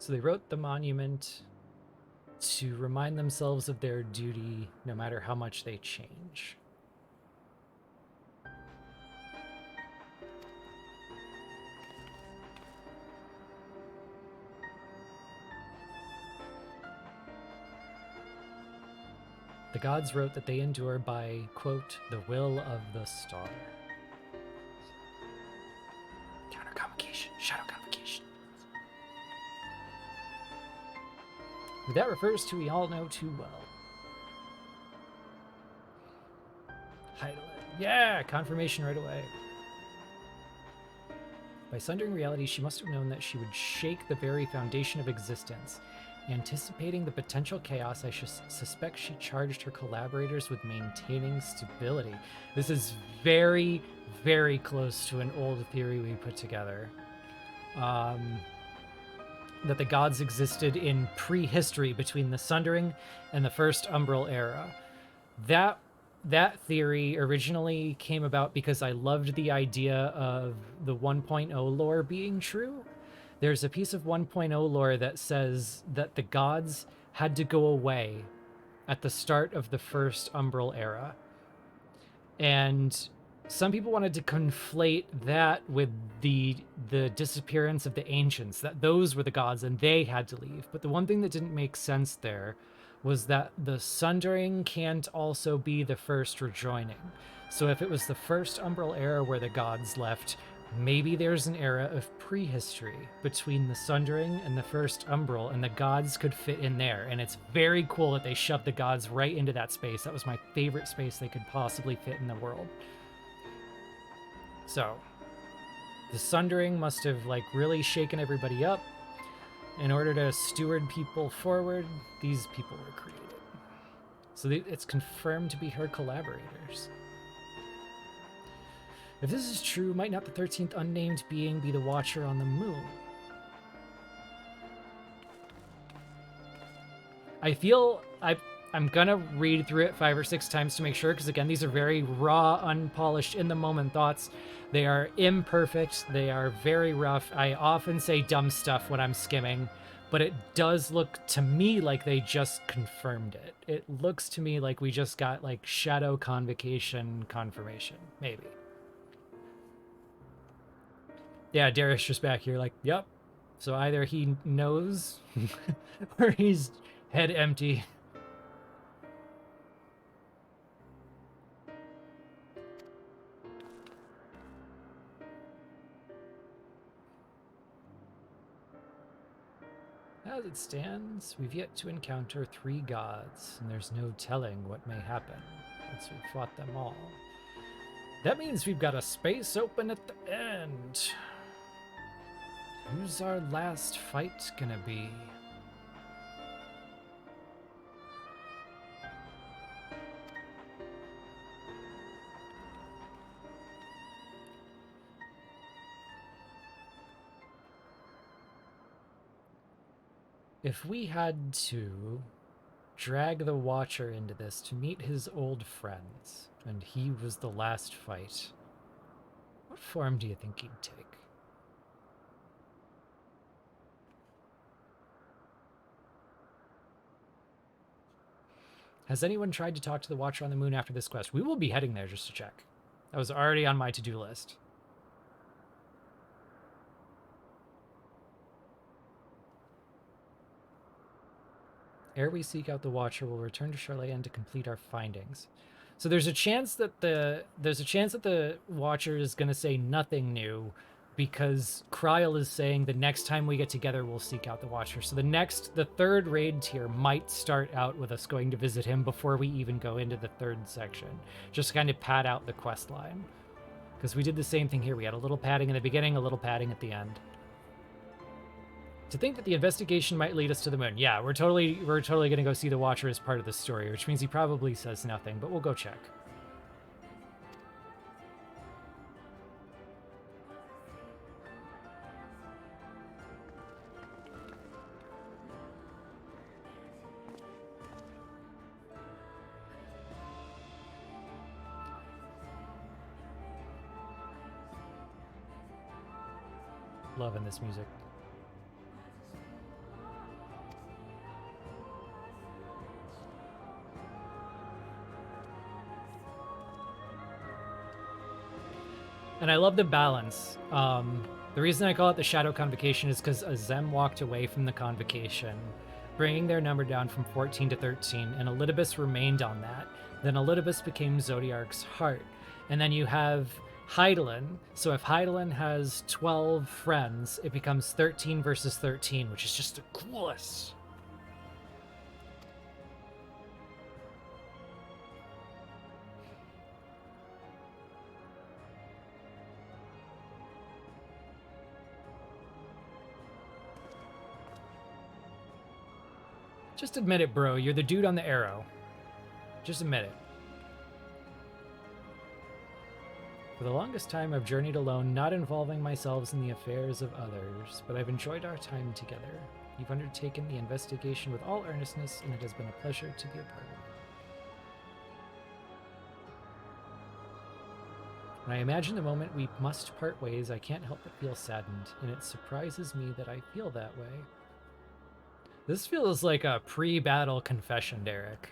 So they wrote the monument to remind themselves of their duty no matter how much they change. The gods wrote that they endure by, quote, the will of the star. Counter convocation, shadow convocation. Who that refers to, we all know too well. Heidelin. Yeah, confirmation right away. By sundering reality, she must have known that she would shake the very foundation of existence. Anticipating the potential chaos, I suspect she charged her collaborators with maintaining stability. This is very, very close to an old theory we put together. That the gods existed in prehistory between the Sundering and the First Umbral Era. That theory originally came about because I loved the idea of the 1.0 lore being true. There's a piece of 1.0 lore that says that the gods had to go away at the start of the First Umbral Era. And some people wanted to conflate that with the disappearance of the ancients, that those were the gods and they had to leave. But the one thing that didn't make sense there was that the Sundering can't also be the first rejoining. So if it was the First Umbral Era where the gods left, maybe there's an era of prehistory between the Sundering and the First Umbral, and the gods could fit in there. And it's very cool that they shoved the gods right into that space. That was my favorite space they could possibly fit in the world. So, the Sundering must have, like, really shaken everybody up. In order to steward people forward, these people were created. So it's confirmed to be her collaborators. If this is true, might not the 13th unnamed being be the Watcher on the Moon? I feel I'm gonna read through it 5 or 6 times to make sure, because again, these are very raw, unpolished, in-the-moment thoughts. They are imperfect, they are very rough. I often say dumb stuff when I'm skimming, but it does look to me like they just confirmed it. It looks to me like we just got, like, shadow convocation confirmation, maybe. Yeah, Darius just back here like, yep. So either he knows or he's head empty. As it stands, we've yet to encounter 3 gods, and there's no telling what may happen once we've fought them all. That means we've got a space open at the end. Who's our last fight gonna be? If we had to drag the Watcher into this to meet his old friends, and he was the last fight, what form do you think he'd take? Has anyone tried to talk to the Watcher on the Moon after this quest? We will be heading there just to check. That was already on my to-do list. Ere we seek out the Watcher, we'll return to Charlayan to complete our findings. So there's a chance that the Watcher is going to say nothing new, because Kryl is saying the next time we get together, we'll seek out the Watcher. So the third raid tier might start out with us going to visit him before we even go into the third section, just to kind of pad out the quest line. Because we did the same thing here. We had a little padding in the beginning, a little padding at the end. To think that the investigation might lead us to the moon. Yeah, we're totally going to go see the Watcher as part of the story, which means he probably says nothing, but we'll go check. Loving this music. And I love the balance. The reason I call it the Shadow Convocation is because Azem walked away from the Convocation, bringing their number down from 14 to 13, and Elidibus remained on that. Then Elidibus became Zodiark's heart. And then you have Hydaelyn. So if Hydaelyn has 12 friends, it becomes 13 versus 13, which is just the coolest. Just admit it, bro. You're the dude on the arrow. Just admit it. For the longest time, I've journeyed alone, not involving myself in the affairs of others, but I've enjoyed our time together. You've undertaken the investigation with all earnestness, and it has been a pleasure to be a part of it. When I imagine the moment we must part ways, I can't help but feel saddened, and it surprises me that I feel that way. This feels like a pre-battle confession, Derek.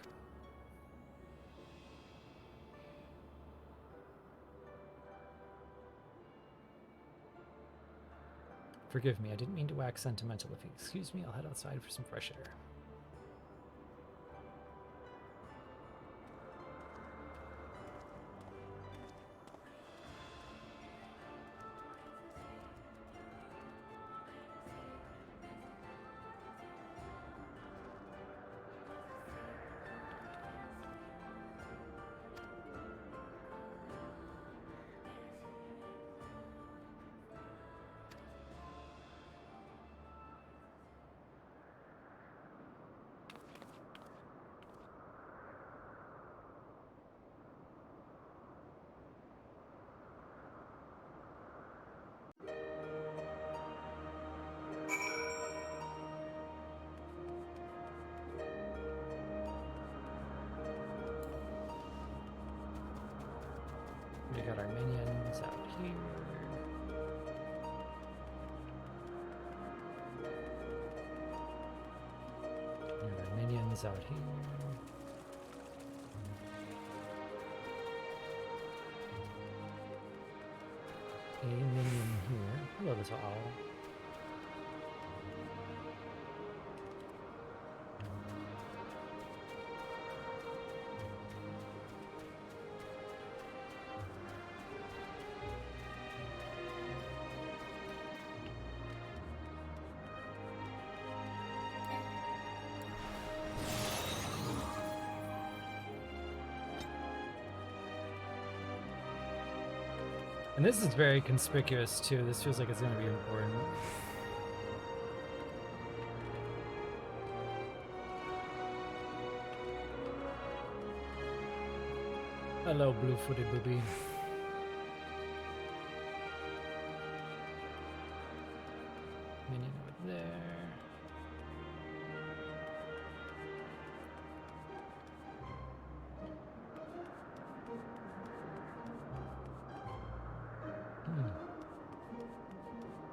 Forgive me, I didn't mean to wax sentimental. If you excuse me, I'll head outside for some fresh air. We got our minions out here. And our minions out here. A minion here. Hello, this owl. And this is very conspicuous too. This feels like it's going to be important. Hello, blue-footed booby. Minion over there.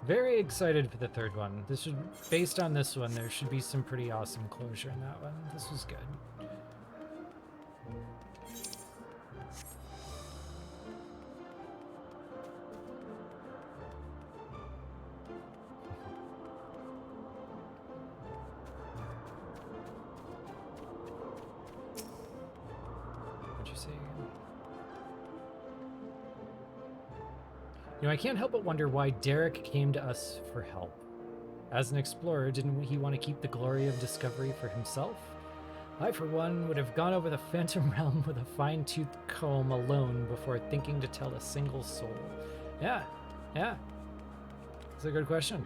Very excited for the third one. This should, based on this one, there should be some pretty awesome closure in that one. This was good. What'd you say again? You know, I can't help but wonder why Derek came to us for help. As an explorer, didn't he want to keep the glory of discovery for himself? I, for one, would have gone over the Phantom Realm with a fine-tooth comb alone before thinking to tell a single soul. Yeah. It's a good question.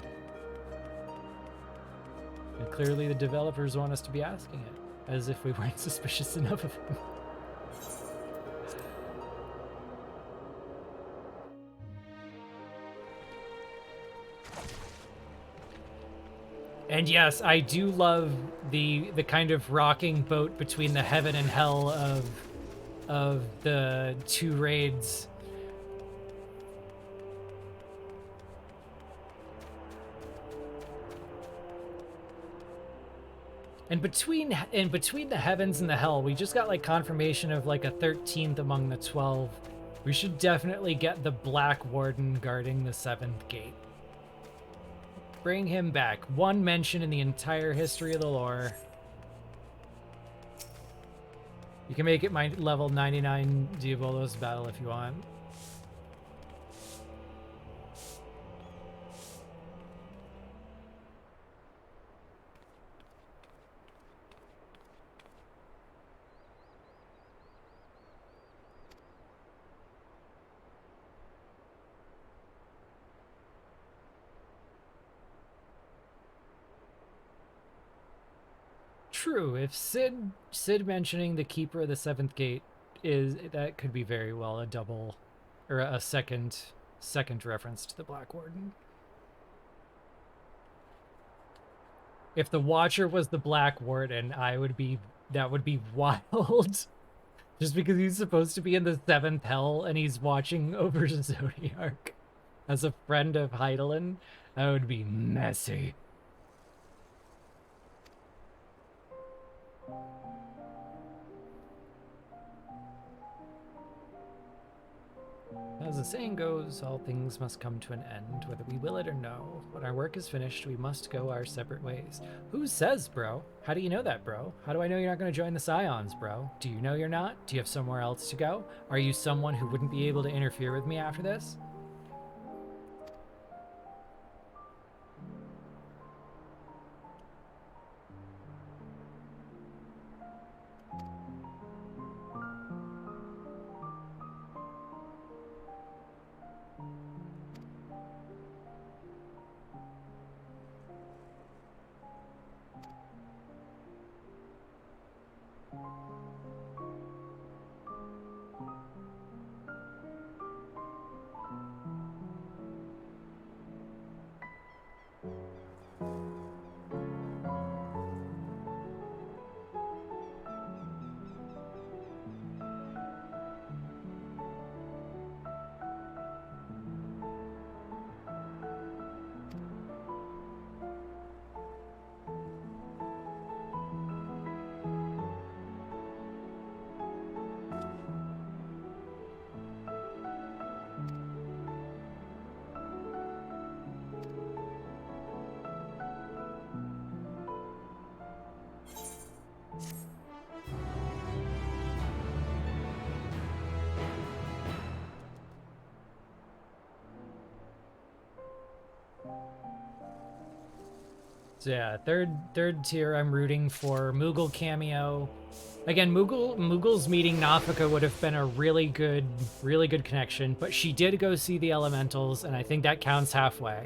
And clearly the developers want us to be asking it, as if we weren't suspicious enough of him. And yes, I do love the kind of rocking boat between the heaven and hell of the two raids. And between the heavens and the hell, we just got like confirmation of like a 13th among the 12. We should definitely get the Black Warden guarding the 7th gate. Bring him back. One mention in the entire history of the lore. You can make it my level 99 Diabolos battle if you want. True, if Sid mentioning the Keeper of the 7th Gate that could be very well a double or a second reference to the Black Warden. If the Watcher was the Black Warden, that would be wild. Just because he's supposed to be in the 7th hell and he's watching over Zodiark as a friend of Hydaelyn, that would be messy. As the saying goes, all things must come to an end, whether we will it or no. When our work is finished, we must go our separate ways. Who says, bro? How do you know that, bro? How do I know you're not going to join the Scions, bro? Do you know you're not? Do you have somewhere else to go? Are you someone who wouldn't be able to interfere with me after this? So yeah, third tier I'm rooting for Moogle cameo. Again, Moogle's meeting Nafika would have been a really good connection, but she did go see the Elementals, and I think that counts halfway.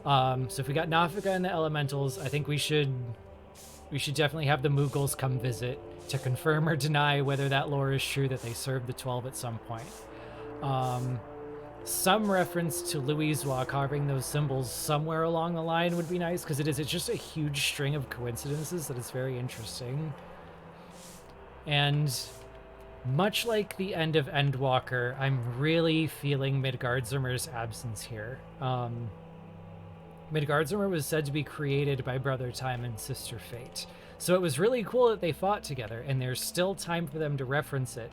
So if we got Nafika and the Elementals, I think we should definitely have the Moogles come visit to confirm or deny whether that lore is true that they served the 12 at some point. Some reference to Louisoix carving those symbols somewhere along the line would be nice, because it's just a huge string of coincidences that is very interesting. And much like the end of Endwalker, I'm really feeling Midgardsormr's absence here. Midgardsormr was said to be created by Brother Time and Sister Fate. So it was really cool that they fought together, and there's still time for them to reference it.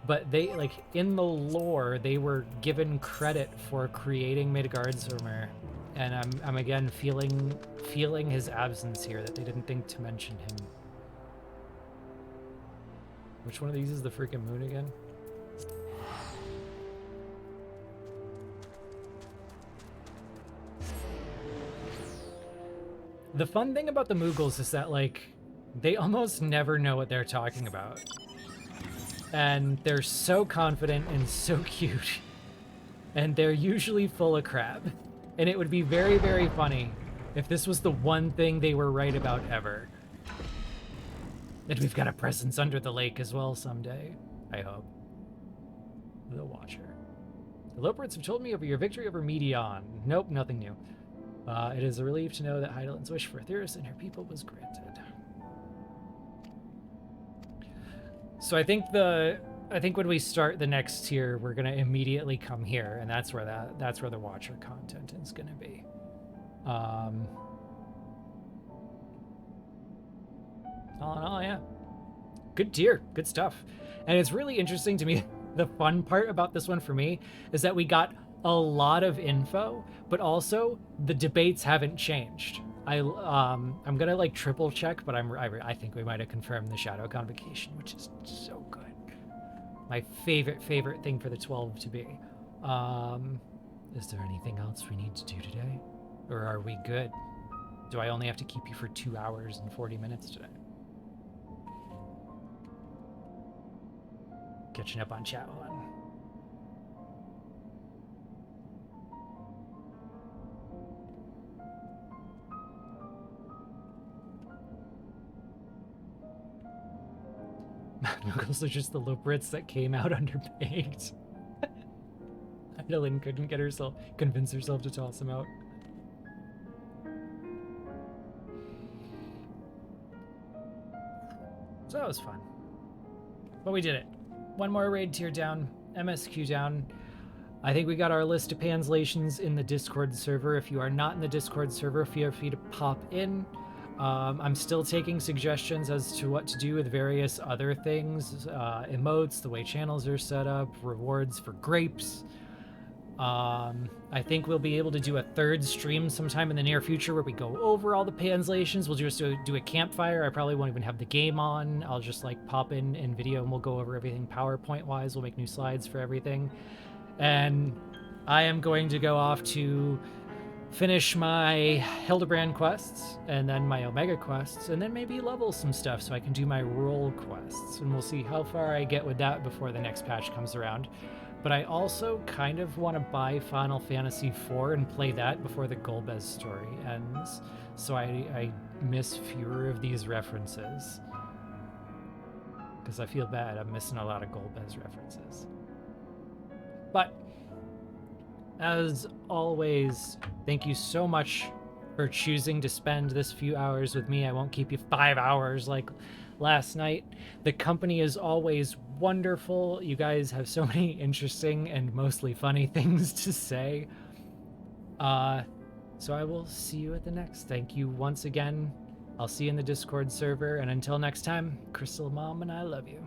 But they, like, in the lore, they were given credit for creating Midgardsormr. And I'm again feeling his absence here, that they didn't think to mention him. Which one of these is the freaking moon again? The fun thing about the Moogles is that, like, they almost never know what they're talking about. And they're so confident and so cute. And they're usually full of crap. And it would be very, very funny if this was the one thing they were right about ever. And we've got a presence under the lake as well someday, I hope. The Watcher. The Loports have told me of your victory over Medion. Nope, nothing new. It is a relief to know that Heidelin's wish for Theris and her people was granted. So I think when we start the next tier, we're gonna immediately come here, and that's where the Watcher content is gonna be. All in all, yeah, good tier, good stuff, and it's really interesting to me. The fun part about this one for me is that we got a lot of info, but also the debates haven't changed. I'm gonna like triple check, but I think we might have confirmed the Shadow Convocation, which is so good. My favorite thing for the 12 to be. Is there anything else we need to do today, or are we good? Do I only have to keep you for 2 hours and 40 minutes today? Catching up on chat one. Moogles are just the Loporits that came out underbaked. Heidelin couldn't convince herself to toss him out. So that was fun. But we did it. One more raid tier down, MSQ down. I think we got our list of translations in the Discord server. If you are not in the Discord server, feel free to pop in. I'm still taking suggestions as to what to do with various other things, emotes, the way channels are set up, rewards for grapes. I think we'll be able to do a third stream sometime in the near future where we go over all the translations. We'll just do a campfire. I probably won't even have the game on. I'll just like pop in video and we'll go over everything PowerPoint wise. We'll make new slides for everything. And I am going to go off to finish my Hildebrand quests and then my Omega quests and then maybe level some stuff so I can do my role quests. And we'll see how far I get with that before the next patch comes around. But I also kind of want to buy Final Fantasy IV and play that before the Golbez story ends, so I miss fewer of these references. Because I feel bad, I'm missing a lot of Golbez references. But, as always, thank you so much for choosing to spend this few hours with me. I won't keep you 5 hours like last night. The company is always wonderful. You guys have so many interesting and mostly funny things to say. So I will see you at the next. Thank you once again. I'll see you in the Discord server, and until next time, Crystal Mom and I love you.